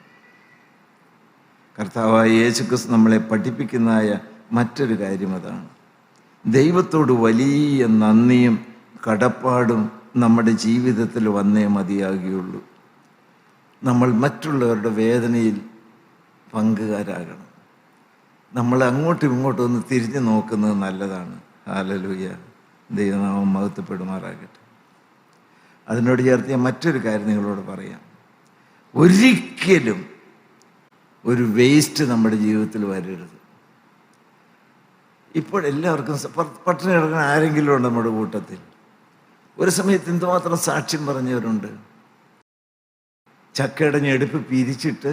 കർത്താവായ യേശുക്രിസ്തു നമ്മളെ പഠിപ്പിക്കുന്നതായ മറ്റൊരു കാര്യം അതാണ്. ദൈവത്തോട് വലിയ നന്ദിയും കടപ്പാടും നമ്മുടെ ജീവിതത്തിൽ വന്നേ മതിയാകുകയുള്ളൂ. നമ്മൾ മറ്റുള്ളവരുടെ വേദനയിൽ പങ്കുകാരാകണം. നമ്മൾ അങ്ങോട്ടും ഇങ്ങോട്ടും ഒന്ന് തിരിഞ്ഞു നോക്കുന്നത് നല്ലതാണ്. ഹല്ലേലൂയ. ദൈവനാമം മഹത്വപ്പെടുമാറാകട്ടെ. അതിനോട് ചേർത്ത് ഞാൻ മറ്റൊരു കാര്യം നിങ്ങളോട് പറയാം. ഒരിക്കലും ഒരു വേസ്റ്റ് നമ്മുടെ ജീവിതത്തിൽ വരരുത്. ഇപ്പോൾ എല്ലാവർക്കും പട്ടിണി കിടക്കുന്ന ആരെങ്കിലും ഉണ്ട് നമ്മുടെ കൂട്ടത്തിൽ? ഒരു സമയത്ത് എന്തുമാത്രം സാക്ഷ്യം പറഞ്ഞവരുണ്ട്. ചക്കയുടെ ഞെടുപ്പ് പിരിച്ചിട്ട്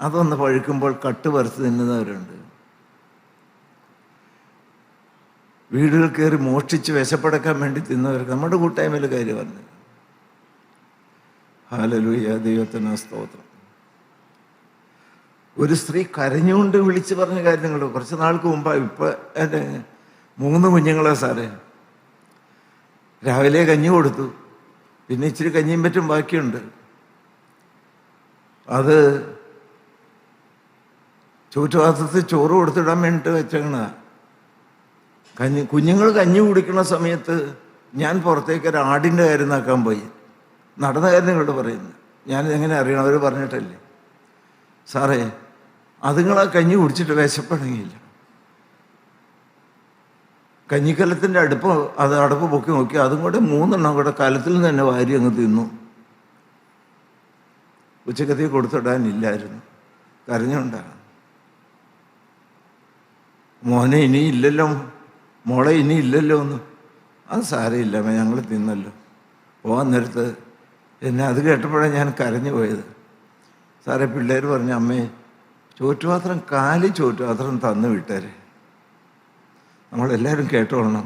അതൊന്ന് പഴുക്കുമ്പോൾ കട്ട് പറിച്ച് തിന്നുന്നവരുണ്ട്. വീടുകൾ കയറി മോഷ്ടിച്ച് വിശപ്പടക്കാൻ വേണ്ടി തിന്നവർക്ക് നമ്മുടെ കൂട്ടായ്മയിൽ കാര്യം വന്നത്. ഹല്ലേലൂയ. ദൈവത്തിന് സ്തോത്രം. ഒരു സ്ത്രീ കരഞ്ഞുകൊണ്ട് വിളിച്ച് പറഞ്ഞ കാര്യങ്ങൾ കുറച്ച് നാൾക്ക് മുമ്പാണ്. ഇപ്പം എൻ്റെ 3 കുഞ്ഞുങ്ങളെ സാറേ, രാവിലെ കഞ്ഞി കൊടുത്തു, പിന്നെ ഇച്ചിരി കഞ്ഞിയും പറ്റും ബാക്കിയുണ്ട്. അത് ചൂറ്റുപാത്രത്തിൽ ചോറ് കൊടുത്തിടാൻ വേണ്ടിയിട്ട് വെച്ചേക്കണ കുഞ്ഞുങ്ങൾ കഞ്ഞി കുടിക്കുന്ന സമയത്ത് ഞാൻ പുറത്തേക്ക് ഒരു ആടിൻ്റെ കാര്യം നോക്കാൻ പോയി. നടന്ന കാര്യം നിങ്ങളോട് പറയുന്നത്. ഞാനിതെങ്ങനെ അറിയണം? അവർ പറഞ്ഞിട്ടല്ലേ. സാറേ, അതുങ്ങളാ കഞ്ഞി കുടിച്ചിട്ട് വിശപ്പടങ്ങിയില്ല. കഞ്ഞിക്കലത്തിൻ്റെ അടുപ്പ് പൊക്കി നോക്കി, അതും കൂടെ 3 കൂടെ കലത്തിൽ നിന്ന് തന്നെ വാരി അങ്ങ് തിന്നു. ഉച്ചക്കത്തേക്ക് കൊടുത്തിടാനില്ലായിരുന്നു. കരഞ്ഞുകൊണ്ടാണ്. മോനെ ഇനിയില്ലല്ലോ, മോളെ ഇനിയില്ലല്ലോ ഒന്ന്. അത് സാരമില്ല, ഞങ്ങൾ തിന്നല്ലോ. പോകാൻ നേരത്ത് എന്നെ അത് കേട്ടപ്പോഴാണ് ഞാൻ കരഞ്ഞു പോയത്. സാറേ, പിള്ളേർ പറഞ്ഞു, അമ്മേ ചോറ്റുപാത്രം ചോറ്റുപാത്രം തന്നു വിട്ടേരെ. നമ്മളെല്ലാവരും കേട്ടോളണം.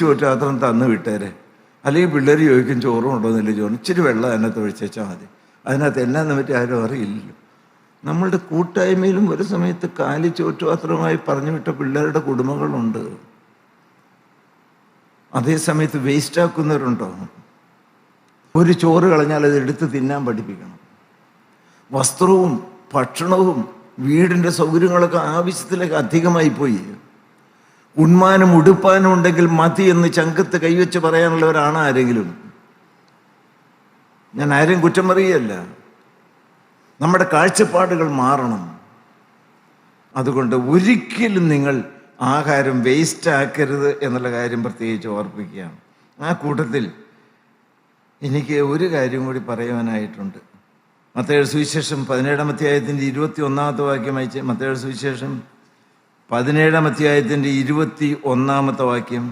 ചോറ്റുപാത്രം തന്നു വിട്ടേരെ. അല്ലെങ്കിൽ പിള്ളേർ ചോദിക്കും ചോറും ഉണ്ടോന്നില്ല. ചോറും ഇച്ചിരി വെള്ളം അതിനകത്ത് ഒഴിച്ചാൽ മതി. അതിനകത്ത് എന്നാന്ന് പറ്റി ആരും അറിയില്ലല്ലോ. നമ്മളുടെ കൂട്ടായ്മയിലും ഒരു സമയത്ത് ചോറ്റുപാത്രമായി പറഞ്ഞു വിട്ട പിള്ളേരുടെ കുടുംബങ്ങളുണ്ട്. അതേ സമയത്ത് വേസ്റ്റാക്കുന്നവരുണ്ടോ? ഒരു ചോറ് കളഞ്ഞാൽ അത് എടുത്ത് തിന്നാൻ പഠിപ്പിക്കണം. വസ്ത്രവും ഭക്ഷണവും വീടിൻ്റെ സൗകര്യങ്ങളൊക്കെ ആവശ്യത്തിലേക്ക് അധികമായി പോയി. ഉണ്മാനും ഉടുപ്പാനും ഉണ്ടെങ്കിൽ മതി എന്ന് ചങ്കത്ത് കൈവച്ച് പറയാനുള്ളവരാണ് ആരെങ്കിലും? ഞാൻ ആരെയും കുറ്റം പറയുകയല്ല. നമ്മുടെ കാഴ്ചപ്പാടുകൾ മാറണം. അതുകൊണ്ട് ഒരിക്കലും നിങ്ങൾ ആഹാരം വേസ്റ്റ് ആക്കരുത് എന്നുള്ള കാര്യം പ്രത്യേകിച്ച് ഓർപ്പിക്കുകയാണ്. ആ കൂട്ടത്തിൽ എനിക്ക് ഒരു കാര്യം കൂടി പറയുവാനായിട്ടുണ്ട്. മത്തായിയുടെ സുവിശേഷം 17-ാം അധ്യായത്തിൻ്റെ 21-ാമത്തെ വാക്യം വായിച്ച്. മത്തായിയുടെ സുവിശേഷം 17-ാം അധ്യായത്തിൻ്റെ 21-ാമത്തെ വാക്യം.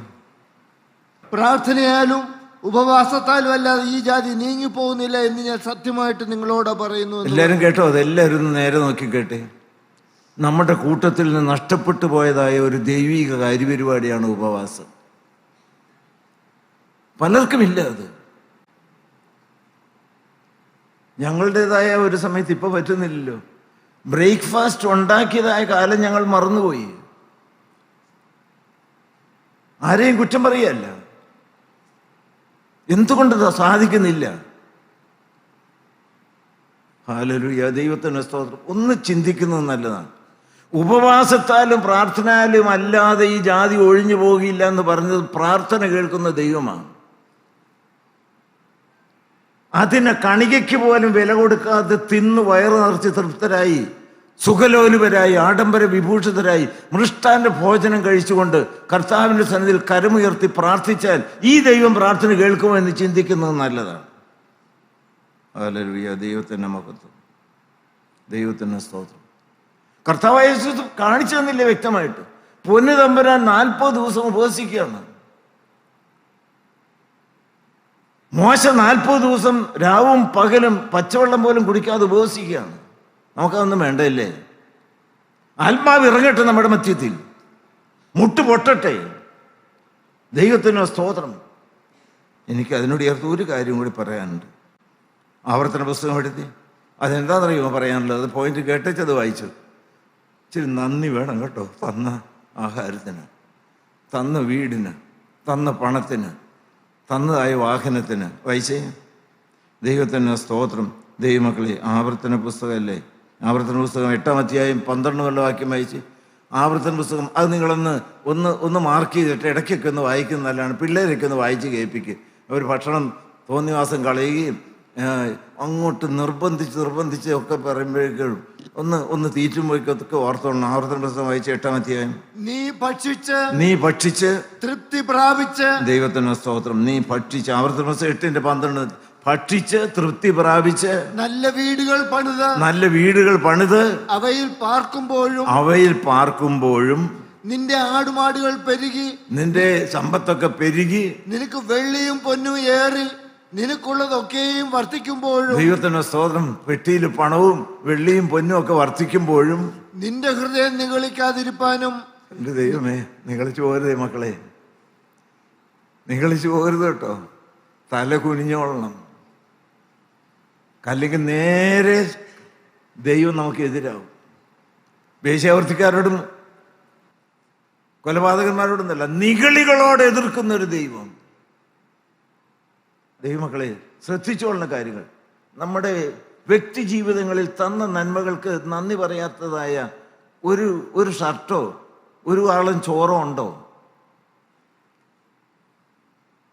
പ്രാർത്ഥനയാലും ഉപവാസത്താലും അല്ലാതെ ഈ ജാതി നീങ്ങിപ്പോകുന്നില്ല എന്ന് ഞാൻ സത്യമായിട്ട് നിങ്ങളോട് പറയുന്നു. എല്ലാവരും കേട്ടോ? അതെല്ലാവരും ഒന്ന് നേരെ നോക്കി കേട്ടെ. നമ്മുടെ കൂട്ടത്തിൽ നിന്ന് നഷ്ടപ്പെട്ടു പോയതായ ഒരു ദൈവിക കാര്യപരിപാടിയാണ് ഉപവാസം. പലർക്കുമില്ല അത്. ഞങ്ങളുടേതായ ഒരു സമയത്ത് ഇപ്പൊ പറ്റുന്നില്ലല്ലോ. ബ്രേക്ക്ഫാസ്റ്റ് ഉണ്ടാക്കിയതായ കാലം ഞങ്ങൾ മറന്നുപോയി. ആരെയും കുറ്റം പറയുകയല്ല. എന്തുകൊണ്ട് സാധിക്കുന്നില്ല? ഹല്ലേലൂയ. ദൈവത്തിന് സ്തോത്രം. ഒന്ന് ചിന്തിക്കുന്നത് നല്ലതാണ്. ഉപവാസത്താലും പ്രാർത്ഥനയാലും അല്ലാതെ ഈ ജാതി ഒഴിഞ്ഞു പോകില്ല എന്ന് പറഞ്ഞത് പ്രാർത്ഥന കേൾക്കുന്ന ദൈവമാണ്. അതിനെ കണികയ്ക്ക് പോലും വില കൊടുക്കാതെ തിന്നു വയറ് നിറച്ച് തൃപ്തരായി സുഖലോലുപരായി ആഡംബര വിഭൂഷിതരായി മൃഷ്ടാന്റെ ഭോജനം കഴിച്ചുകൊണ്ട് കർത്താവിൻ്റെ സന്നിധിയിൽ കരമുയർത്തി പ്രാർത്ഥിച്ചാൽ ഈ ദൈവം പ്രാർത്ഥന കേൾക്കുമോ എന്ന് ചിന്തിക്കുന്നത് നല്ലതാണ്. ഹല്ലേലൂയ. ദൈവത്തിൻ്റെ മഹത്വം. ദൈവത്തിൻ്റെ സ്തോത്രം. കർത്താവായ യേശു കാണിച്ചു തന്നില്ലേ വ്യക്തമായിട്ട്? പൊന്നു തമ്പുരാൻ 40 ദിവസം ഉപവസിക്കുകയാണ്. മോശ 40 ദിവസം രാവും പകലും പച്ചവെള്ളം പോലും കുടിക്കാതെ ഉപവസിക്കുകയാണ്. നമുക്കതൊന്നും വേണ്ടല്ലേ? ആത്മാവ് ഇറങ്ങട്ടെ നമ്മുടെ മധ്യത്തിൽ, മുട്ട് പൊട്ടട്ടെ. ദൈവത്തിന് സ്തോത്രം. എനിക്ക് അതിനോട് ചേർത്ത് ഒരു കാര്യം കൂടി പറയാനുണ്ട്. ആവർത്തന പുസ്തകം എടുത്തി അതെന്താണെന്നറിയുമോ പറയാനുള്ളത്? അത് പോയിന്റ് കേട്ടത് വായിച്ചു. ഇച്ചിരി നന്ദി വേണം കേട്ടോ, തന്ന ആഹാരത്തിന്, തന്ന വീടിന്, തന്ന പണത്തിന്, തന്നതായ വാഹനത്തിന്. വായിച്ചേ, ദൈവത്തിന് സ്തോത്രം. ദൈവമക്കളെ, ആവർത്തന പുസ്തകമല്ലേ, ആവർത്തന പുസ്തകം 8-ാം അധ്യായം 12 വാക്യം വായിച്ച്. ആവർത്തന പുസ്തകം അത് നിങ്ങളൊന്ന് മാർക്ക് ചെയ്തിട്ട് ഇടയ്ക്കൊക്കെ ഒന്ന് വായിക്കുന്ന നല്ലതാണ്. പിള്ളേരൊക്കെ ഒന്ന് വായിച്ച് കേൾപ്പിക്കുക. അവർ ഭക്ഷണം തോന്നിവാസം കളയുകയും അങ്ങോട്ട് നിർബന്ധിച്ച് ഒക്കെ പറയുമ്പോഴേക്കും ഒന്ന് തീറ്റുമ്പോഴേക്കൊക്കെ ഓർത്തോളണം. ആവർത്തന പുസ്തകം വായിച്ച് 8-ാം അധ്യായം. നീ ഭക്ഷിച്ച് തൃപ്തി പ്രാപിച്ച്. ദൈവത്തിന് സ്തോത്രം. നീ ഭക്ഷിച്ച്, ആവർത്തന പുസ്തകം 8:12, ഭക്ഷിച്ച് തൃപ്തി പ്രാപിച്ച് നല്ല വീടുകൾ പണിത് അവയിൽ പാർക്കുമ്പോഴും നിന്റെ ആടുമാടുകൾ പെരുകി, നിന്റെ സമ്പത്തൊക്കെ പെരുകി, നിനക്ക് വെള്ളിയും പൊന്നും ഏറി നിനക്കുള്ളതൊക്കെയും വർദ്ധിക്കുമ്പോഴും. ദൈവത്തിന് സ്തോത്രം. പെട്ടിയിൽ പണവും വെള്ളിയും പൊന്നും ഒക്കെ വർദ്ധിക്കുമ്പോഴും നിന്റെ ഹൃദയം നിഗളിക്കാതിരിപ്പാനും. എന്റെ ദൈവമേ, നിഗളിച്ചു പോകരുതേ മക്കളെ, നിഗളിച്ചു പോകരുത് കേട്ടോ. തല കുനിഞ്ഞോളണം. അല്ലെങ്കിൽ നേരെ ദൈവം നമുക്ക് എതിരാവും. വേശ്യാവൃത്തിക്കാരോടും കൊലപാതകന്മാരോടൊന്നല്ല, നിഗളികളോട് എതിർക്കുന്ന ഒരു ദൈവം. ദൈവമക്കളെ, ശ്രദ്ധിച്ചോളുന്ന കാര്യങ്ങൾ. നമ്മുടെ വ്യക്തി ജീവിതങ്ങളിൽ തന്ന നന്മകൾക്ക് നന്ദി പറയാത്തതായ ഒരു ഷർട്ടോ ഒരു ആളും ചോറോ ഉണ്ടോ?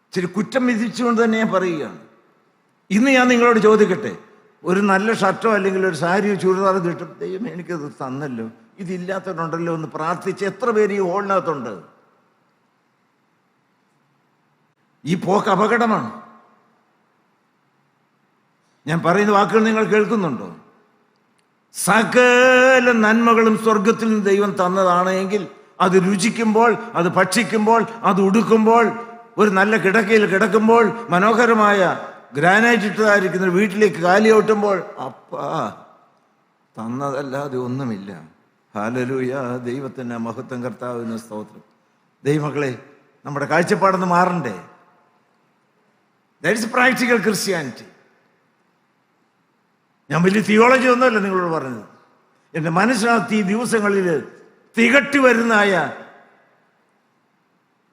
ഇച്ചിരി കുറ്റം വിധിച്ചുകൊണ്ട് തന്നെ ഞാൻ പറയുകയാണ്. ഇന്ന് ഞാൻ നിങ്ങളോട് ചോദിക്കട്ടെ, ഒരു നല്ല ഷർട്ടോ അല്ലെങ്കിൽ ഒരു സാരിയോ ചുരിദാറോ കിട്ടും, ദൈവം എനിക്കത് തന്നല്ലോ, ഇതില്ലാത്തവരുണ്ടല്ലോ എന്ന് പ്രാർത്ഥിച്ച് എത്ര പേര് ഈ ഹോളിനകത്തുണ്ട്? ഈ പോക്ക് അപകടമാണ്. ഞാൻ പറയുന്ന വാക്കുകൾ നിങ്ങൾ കേൾക്കുന്നുണ്ടോ? സകല നന്മകളും സ്വർഗത്തിൽ നിന്ന് ദൈവം തന്നതാണ് എങ്കിൽ അത് രുചിക്കുമ്പോൾ, അത് ഭക്ഷിക്കുമ്പോൾ, അത് ഉടുക്കുമ്പോൾ, ഒരു നല്ല കിടക്കയിൽ കിടക്കുമ്പോൾ, മനോഹരമായ ഗ്രാനൈറ്റ് ഇട്ടതായിരിക്കുന്ന വീട്ടിലേക്ക് കാലിയോട്ടുമ്പോൾ, അപ്പാ തന്നതല്ലാതെ ഒന്നുമില്ല. ഹല്ലേലൂയ, ദൈവത്തിന് മഹത്വം, കർത്താവിന് സ്തോത്രം. ദൈവമക്കളെ, നമ്മുടെ കാഴ്ചപ്പാടൊന്ന് മാറണ്ടേ? That is practical Christianity. ഞാൻ വലിയ തിയോളജി ഒന്നുമല്ല നിങ്ങളോട് പറഞ്ഞത്. എൻ്റെ മനസ്സിനകത്ത് ഈ ദിവസങ്ങളിൽ തികട്ടി വരുന്നായ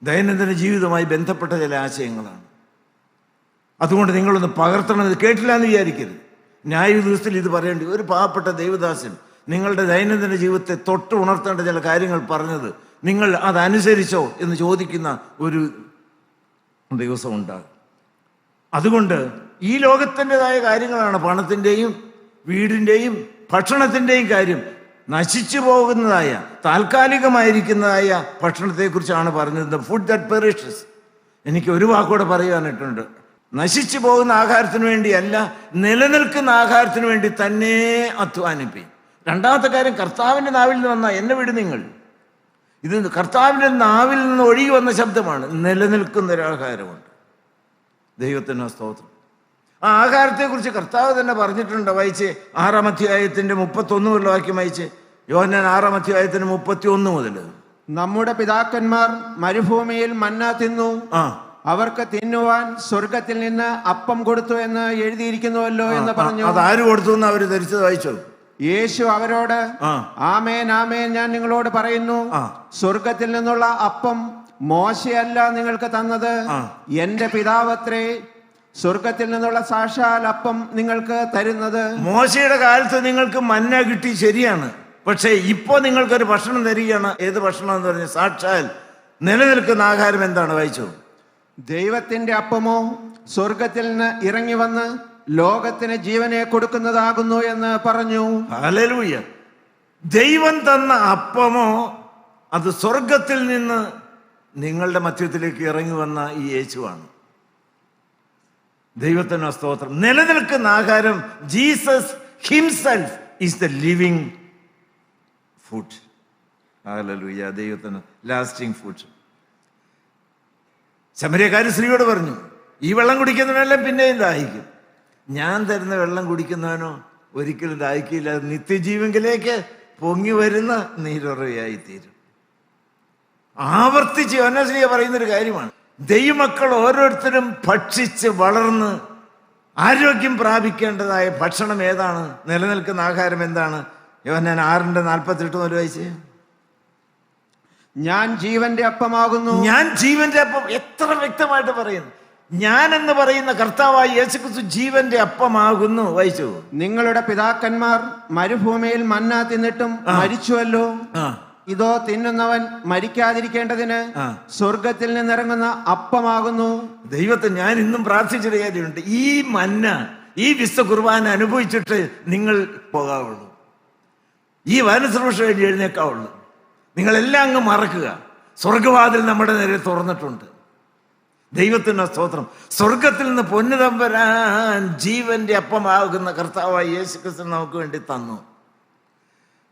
ദൈനംദിന ജീവിതവുമായി ബന്ധപ്പെട്ട ചില ആശയങ്ങളാണ്. അതുകൊണ്ട് നിങ്ങളൊന്ന് പകർത്തണം. ഇത് കേട്ടില്ല എന്ന് വിചാരിക്കരുത്. ന്യായ ദിവസത്തിൽ ഇത് പറയേണ്ടി ഒരു പാവപ്പെട്ട ദൈവദാസൻ നിങ്ങളുടെ ദൈനംദിന ജീവിതത്തെ തൊട്ട് ഉണർത്തേണ്ട ചില കാര്യങ്ങൾ പറഞ്ഞത് നിങ്ങൾ അതനുസരിച്ചോ എന്ന് ചോദിക്കുന്ന ഒരു ദിവസം ഉണ്ടാകും. അതുകൊണ്ട് ഈ ലോകത്തിൻ്റെതായ കാര്യങ്ങളാണ്, പണത്തിൻ്റെയും വീടിൻ്റെയും ഭക്ഷണത്തിൻ്റെയും കാര്യം. നശിച്ചു പോകുന്നതായ താൽക്കാലികമായിരിക്കുന്നതായ ഭക്ഷണത്തെക്കുറിച്ചാണ് പറഞ്ഞത്. Food that perishes. എനിക്ക് ഒരു വാക്കൂടെ പറയാനായിട്ടുണ്ട്. നശിച്ചു പോകുന്ന ആഹാരത്തിന് വേണ്ടിയല്ല, നിലനിൽക്കുന്ന ആഹാരത്തിന് വേണ്ടി തന്നെ അധ്വാനിപ്പി. രണ്ടാമത്തെ കാര്യം, കർത്താവിൻ്റെ നാവിൽ നിന്ന് വന്ന എന്നെ വിട് നിങ്ങൾ. ഇത് കർത്താവിൻ്റെ നാവിൽ നിന്ന് ഒഴുകി വന്ന ശബ്ദമാണ്. നിലനിൽക്കുന്നൊരാഹാരമുണ്ട്. ദൈവത്തിന് സ്തോത്രം. ആ ആഹാരത്തെക്കുറിച്ച് കർത്താവ് തന്നെ പറഞ്ഞിട്ടുണ്ട്. വായിച്ച് 6-ാം അധ്യായത്തിന്റെ 31 മുതൽ വാക്യം വായിച്ച്. യോഹന്നാൻ 6-ാം അധ്യായത്തിന് 31 മുതൽ. നമ്മുടെ പിതാക്കന്മാർ മരുഭൂമിയിൽ മന്ന തിന്നു, അവർക്ക് തിന്നുവാൻ സ്വർഗത്തിൽ നിന്ന് അപ്പം കൊടുത്തു എന്ന് എഴുതിയിരിക്കുന്നുവല്ലോ എന്ന് പറഞ്ഞു. അതാര് കൊടുത്തു എന്ന് അവര് ധരിച്ചത് വായിച്ചോ? യേശു അവരോട്, ആമേൻ ആമേൻ ഞാൻ നിങ്ങളോട് പറയുന്നു, സ്വർഗത്തിൽ നിന്നുള്ള അപ്പം മോശയല്ല നിങ്ങൾക്ക് തന്നത്, എന്റെ പിതാവത്രേ സ്വർഗത്തിൽ നിന്നുള്ള സാക്ഷാൽ അപ്പം നിങ്ങൾക്ക് തരുന്നത്. മോശയുടെ കാലത്ത് നിങ്ങൾക്ക് മന്ന കിട്ടി, ശരിയാണ്. പക്ഷേ ഇപ്പോ നിങ്ങൾക്കൊരു ഭക്ഷണം തരികയാണ്. ഏത് ഭക്ഷണം എന്ന് പറഞ്ഞാൽ സാക്ഷാൽ നിലനിൽക്കുന്ന ആഹാരം എന്താണ്? വായിച്ചു. ദൈവത്തിന്റെ അപ്പമോ സ്വർഗത്തിൽ നിന്ന് ഇറങ്ങി വന്ന് ലോകത്തിന് ജീവനെ കൊടുക്കുന്നതാകുന്നു എന്ന് പറഞ്ഞു. ഹല്ലേലൂയ. ദൈവം തന്ന അപ്പമോ അത് സ്വർഗത്തിൽ നിന്ന് നിങ്ങളുടെ മധ്യത്തിലേക്ക് ഇറങ്ങി വന്ന ഈ യേശുവാണ്. ദൈവത്തിന് സ്തോത്രം. നിലനിൽക്കുന്ന ആഹാരം Jesus himself is the living food. Hallelujah. ദൈവത്തിന് ലാസ്റ്റിംഗ് ഫുഡ്. ശമര്യക്കാരി സ്ത്രീയോട് പറഞ്ഞു, ഈ വെള്ളം കുടിക്കുന്നവനെല്ലാം പിന്നെയും ദാഹിക്കും, ഞാൻ തരുന്ന വെള്ളം കുടിക്കുന്നവനോ ഒരിക്കലും ദാഹിക്കില്ല, നിത്യജീവങ്കിലേക്ക് പൊങ്ങി വരുന്ന നീരുറവയായി തീരും. ആവർത്തിച്ച് യോഹന്നാൻ പറയുന്നൊരു കാര്യമാണ്. ദൈവമക്കൾ ഓരോരുത്തരും ഭക്ഷിച്ച് വളർന്ന് ആരോഗ്യം പ്രാപിക്കേണ്ടതായ ഭക്ഷണം ഏതാണ്? നിലനിൽക്കുന്ന ആഹാരം എന്താണ്? യോഹന്നാൻ 6:48 മുതൽ വായിച്ചേ. ഞാൻ ജീവന്റെ അപ്പമാകുന്നു. ഞാൻ ജീവന്റെ അപ്പം. എത്ര വ്യക്തമായിട്ട് പറയുന്നു. ഞാൻ എന്ന് പറയുന്ന കർത്താവായ യേശുക്രിസ്തു ജീവന്റെ അപ്പമാകുന്നു. വായിച്ചു. നിങ്ങളുടെ പിതാക്കന്മാർ മരുഭൂമിയിൽ മന്ന തിന്നിട്ടും മരിച്ചുവല്ലോ. ഇതോ തിന്നുന്നവൻ മരിക്കാതിരിക്കേണ്ടതിന് സ്വർഗത്തിൽ നിന്നിറങ്ങുന്ന അപ്പമാകുന്നു. ദൈവത്തെ ഞാൻ ഇന്നും പ്രാർത്ഥിച്ചൊരു കാര്യമുണ്ട്. ഈ മന്ന, ഈ വിശുദ്ധ കുർബാന അനുഭവിച്ചിട്ട് നിങ്ങൾ പോകാവുള്ളൂ. ഈ വനശ്രൂഷ വേണ്ടി എഴുന്നേക്കാവുള്ളൂ. നിങ്ങളെല്ലാം അങ്ങ് മറക്കുക. സ്വർഗവാതിൽ നമ്മുടെ നേരെ തുറന്നിട്ടുണ്ട്. ദൈവത്തിന്റെ സ്തോത്രം. സ്വർഗത്തിൽ നിന്ന് പൊന്നു തമ്പുരാൻ ജീവന്റെ അപ്പമാകുന്ന കർത്താവായ യേശുക്രിസ്തു നമുക്ക് വേണ്ടി തന്നു.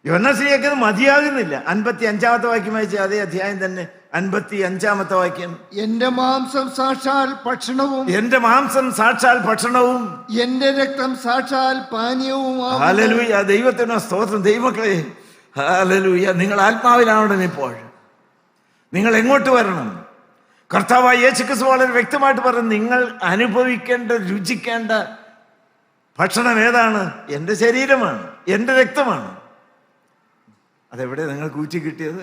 യോഹന്നാൻ മതിയാകുന്നില്ല. 55-ാമത്തെ വാക്യം വായിച്ച അതേ അധ്യായം തന്നെ 55-ാമത്തെ വാക്യം. എന്റെ മാംസം സാക്ഷാൽ ഭക്ഷണവും, എന്റെ മാംസം സാക്ഷാൽ ഭക്ഷണവും, എന്റെ രക്തം സാക്ഷാൽ പാനീയവും. ഹല്ലേലൂയ. ദൈവത്തിന് സ്തോത്രം. ദൈവമക്കളെ, ഹല്ലേലൂയ. നിങ്ങൾ ആത്മാവിലാവണം. ഇപ്പോൾ നിങ്ങൾ എങ്ങോട്ട് വരണം? കർത്താവായ യേശുക്രിസ്തു വളരെ വ്യക്തമായിട്ട് പറഞ്ഞു, നിങ്ങൾ അനുഭവിക്കേണ്ട, രുചിക്കേണ്ട ഭക്ഷണം ഏതാണ്? എൻ്റെ ശരീരമാണ്, എൻ്റെ രക്തമാണ്. അതെവിടെ നിങ്ങൾ കൂച്ചി കിട്ടിയത്?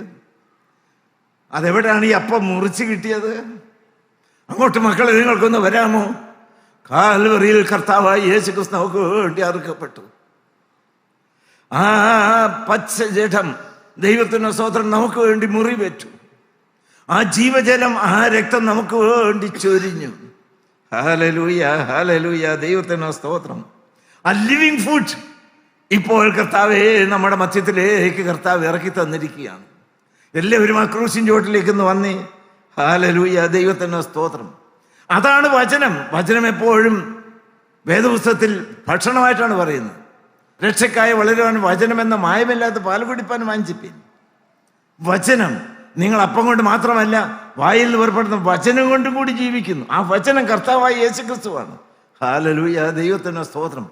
അതെവിടെയാണ് ഈ അപ്പം മുറിച്ച് കിട്ടിയത്? അങ്ങോട്ട് മക്കളെ നിങ്ങൾക്കൊന്ന് വരാമോ? കാൽവറിയിൽ കർത്താവായ യേശുക്രിസ്തു നമുക്ക് വേണ്ടി അറുക്കപ്പെട്ടു. ആ പച്ച ജഡം, ദൈവത്തിന്റെ സ്തോത്രം, നമുക്ക് വേണ്ടി മുറിവേറ്റു. ആ ജീവജലം, ആ രക്തം നമുക്ക് വേണ്ടി ചൊരിഞ്ഞു. Hallelujah, hallelujah. ദൈവത്തിന്റെ സ്തോത്രം. ആ ലിവിങ് ഫുഡ് ഇപ്പോൾ കർത്താവേ നമ്മുടെ മധ്യത്തിലേക്ക് കർത്താവ് ഇറക്കി തന്നിരിക്കുകയാണ്. എല്ലാവരും ആ ക്രൂശിൻ ചോട്ടിലേക്ക് ഒന്ന് വന്നേ. ഹല്ലേലൂയ. ദൈവത്തിന്റെ സ്തോത്രം. അതാണ് വചനം. വചനം എപ്പോഴും വേദപുസ്തകത്തിൽ ഭക്ഷണമായിട്ടാണ് പറയുന്നത്. രക്ഷക്കായി വളരുവാൻ വചനം എന്ന മായമില്ലാത്ത പാൽ കുടിപ്പാൻ വാഞ്ചിപ്പിൻ. വചനം നിങ്ങൾ അപ്പം കൊണ്ട് മാത്രമല്ല, വായിൽ നിന്ന് പുറപ്പെടുന്ന വചനം കൊണ്ടും കൂടി ജീവിക്കുന്നു. ആ വചനം കർത്താവായ യേശുക്രിസ്തുവാണ്. ഹല്ലേലൂയ. ദൈവത്തിന്റെ സ്തോത്രം.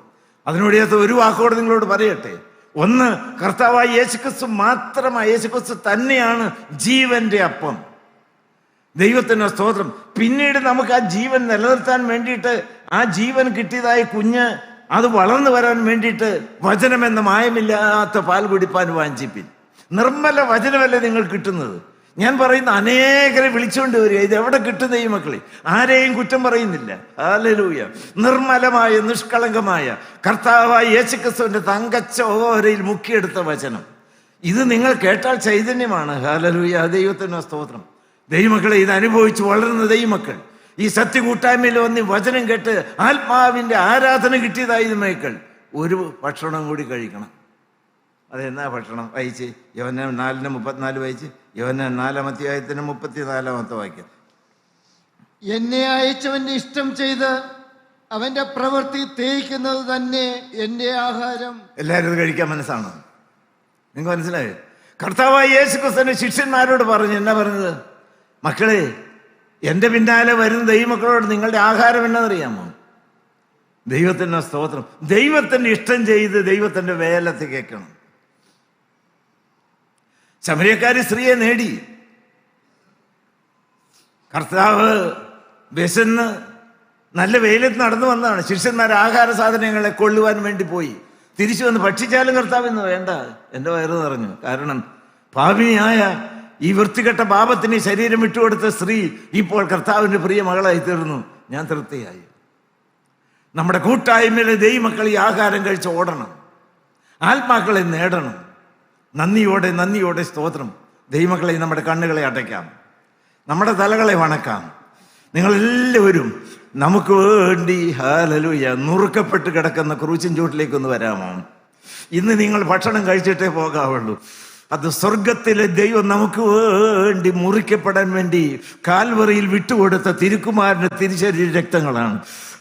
അതിനോട് ഒരു വാക്കോട് നിങ്ങളോട് പറയട്ടെ. ഒന്ന്, കർത്താവായ യേശുക്രിസ്തു മാത്രമായി, യേശുക്രിസ്തു തന്നെയാണ് ജീവന്റെ അപ്പം. ദൈവത്തിന്റെ സ്തോത്രം. പിന്നീട് നമുക്ക് ആ ജീവൻ നിലനിർത്താൻ വേണ്ടിയിട്ട്, ആ ജീവൻ കിട്ടിയതായ കുഞ്ഞ് അത് വളർന്നു വരാൻ വേണ്ടിയിട്ട് വചനം എന്ന മായമില്ലാത്ത പാൽ കുടിപ്പാൻ വാഞ്ചിപ്പിൻ. നിർമ്മല വചനമല്ലേ നിങ്ങൾ കിട്ടുന്നത്? ഞാൻ പറയുന്ന അനേകരെ വിളിച്ചുകൊണ്ട് വരിക. ഇത് എവിടെ കിട്ടുന്ന ഈ മക്കളെ? ആരെയും കുറ്റം പറയുന്നില്ല. ഹല്ലേലൂയ. നിർമ്മലമായ, നിഷ്കളങ്കമായ കർത്താവായ യേശുക്രിസ്തുവിന്റെ തങ്കച്ചോരയിൽ മുക്കിയെടുത്ത വചനം. ഇത് നിങ്ങൾ കേട്ടാൽ ചൈതന്യമാണ്. ഹല്ലേലൂയ. ദൈവത്തിന് സ്തോത്രം. ദൈവമക്കളെ, ഇത് അനുഭവിച്ച് വളരുന്ന ദൈവമക്കൾ ഈ സത്യ കൂട്ടായ്മയിൽ വന്ന് വചനം കേട്ട് ആത്മാവിന്റെ ആരാധന കിട്ടിയതായി മക്കൾ ഒരു ഭക്ഷണം കൂടി കഴിക്കണം. അതെന്നാ ഭക്ഷണം? വായിച്ച് യോഹന്നാൻ 4:34 വായിച്ച്. യോഹന്നാൻ 4-ാമത്തെ വാക്യം. എന്നെ അയച്ചവന്റെ ഇഷ്ടം ചെയ്ത് അവന്റെ പ്രവൃത്തി തേയിക്കുന്നത് തന്നെ എന്റെ ആഹാരം. എല്ലാവരും ഇത് കഴിക്കാൻ മനസ്സാണ്. നിങ്ങൾക്ക് മനസ്സിലായോ? കർത്താവായ യേശുക്രിസ്തുവിന്റെ ശിഷ്യന്മാരോട് പറഞ്ഞു. എന്നാ പറഞ്ഞത്? മക്കളെ, എൻ്റെ പിന്നാലെ വരുന്ന ദൈവമക്കളോട് നിങ്ങളുടെ ആഹാരം എന്നറിയാമോ? ദൈവത്തിന്റെ സ്തോത്രം. ദൈവത്തിന്റെ ഇഷ്ടം ചെയ്ത് ദൈവത്തിന്റെ വേലത്ത് കേൾക്കണം. ശമര്യക്കാരി സ്ത്രീയെ നേടി. കർത്താവ് വിശന്ന് നല്ല വെയിലത്ത് നടന്നു വന്നതാണ്. ശിഷ്യന്മാർ ആഹാര സാധനങ്ങളെ കൊള്ളുവാൻ വേണ്ടി പോയി. തിരിച്ചു വന്ന് ഭക്ഷിച്ചാലും കർത്താവ് ഇന്ന് വേണ്ട, എൻ്റെ വയറ് നിറഞ്ഞു. കാരണം പാപിനിയായ ഈ വൃത്തികെട്ട പാപത്തിന് ശരീരം വിട്ടുകൊടുത്ത സ്ത്രീ ഇപ്പോൾ കർത്താവിൻ്റെ പ്രിയ മകളായി തീർന്നു. ഞാൻ തൃപ്തിയായി. നമ്മുടെ കൂട്ടായ്മയിലെ ദൈവമക്കൾ ഈ ആഹാരം കഴിച്ച് ഓടണം, ആത്മാക്കളെ നേടണം. നന്ദിയോടെ സ്തോത്രം. ദൈവമക്കളെ, നമ്മുടെ കണ്ണുകളെ അടയ്ക്കാം, നമ്മുടെ തലകളെ വണക്കാം. നിങ്ങളെല്ലാവരും നമുക്ക് വേണ്ടി ഹല്ലേലൂയ നുറുക്കപ്പെട്ട് കിടക്കുന്ന ക്രൂശിൻ ചൂട്ടിലേക്കൊന്ന് വരാമോ? ഇന്ന് നിങ്ങൾ ഭക്ഷണം കഴിച്ചിട്ടേ പോകാവുള്ളൂ. അത് സ്വർഗത്തിലെ ദൈവം നമുക്ക് വേണ്ടി മുറിക്കപ്പെടാൻ വേണ്ടി കാൽവറിയിൽ വിട്ടുകൊടുത്ത തിരുക്കുമാരന്റെ തിരുശരീര രക്തങ്ങളാണ്.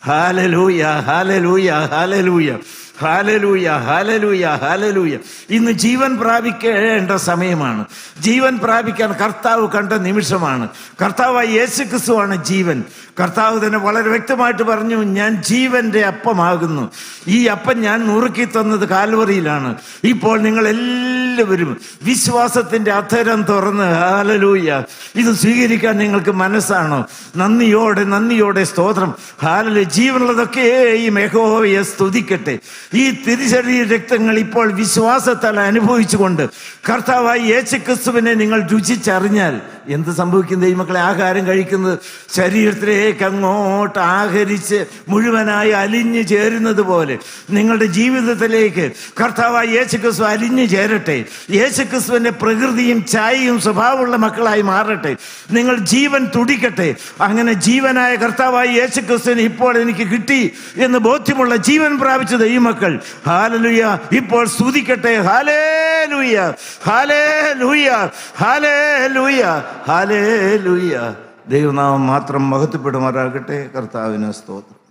Hallelujah, hallelujah, hallelujah, hallelujah, hallelujah, hallelujah. ഇന്ന് ജീവൻ പ്രാപിക്കേണ്ട സമയമാണ്. ജീവൻ പ്രാപിക്കാൻ കർത്താവ് കണ്ട നിമിഷമാണ്. കർത്താവായ യേശുക്രിസ്തുവാണ് ജീവൻ. കർത്താവ് തന്നെ വളരെ വ്യക്തമായിട്ട് പറഞ്ഞു, ഞാൻ ജീവന്റെ അപ്പമാകുന്നു. ഈ അപ്പം ഞാൻ നുറുക്കി തന്നത് കാൽവറിയിലാണ്. ഇപ്പോൾ നിങ്ങൾ എല്ലാവരും വിശ്വാസത്തിന്റെ അധരം തുറന്ന് ഹല്ലേലൂയ ഇത് സ്വീകരിക്കാൻ നിങ്ങൾക്ക് മനസ്സാണോ? നന്ദിയോടെ സ്തോത്രം. ഹല്ലേലൂയ. ജീവനുള്ളതൊക്കെയും യഹോവയെ സ്തുതിക്കട്ടെ. ഈ തിരുശരീര രക്തങ്ങൾ ഇപ്പോൾ വിശ്വാസത്താൽ അനുഭവിച്ചുകൊണ്ട് കർത്താവായ യേശുക്രിസ്തുവിനെ നിങ്ങൾ രുചിച്ചറിഞ്ഞാൽ എന്ത് സംഭവിക്കും ദൈവമക്കളെ? ആഹാരം കഴിക്കുന്നത് ശരീരത്തിലേക്ക് അങ്ങോട്ട് ആഹരിച്ച് മുഴുവനായി അലിഞ്ഞു ചേരുന്നത് പോലെ നിങ്ങളുടെ ജീവിതത്തിലേക്ക് കർത്താവായ യേശുക്രിസ്തു അലിഞ്ഞു ചേരട്ടെ. യേശുക്രിസ്തുവിന്റെ പ്രകൃതിയും ഛായയും സ്വഭാവമുള്ള മക്കളായി മാറട്ടെ. നിങ്ങൾ ജീവൻ തുടിക്കട്ടെ. അങ്ങനെ ജീവനായ കർത്താവായ യേശുക്രിസ്തുവിനെ ഇപ്പോൾ എനിക്ക് കിട്ടി എന്ന് ബോധ്യമുള്ള ജീവൻ പ്രാപിച്ച ദൈവമക്കൾ ഹല്ലേലൂയ ഇപ്പോൾ സ്തുതിക്കട്ടെ. Hallelujah, hallelujah, hallelujah, hallelujah. ദൈവനാമം മാത്രം മഹത്വപ്പെടുമാറാകട്ടെ. കർത്താവിന് സ്തോത്രം.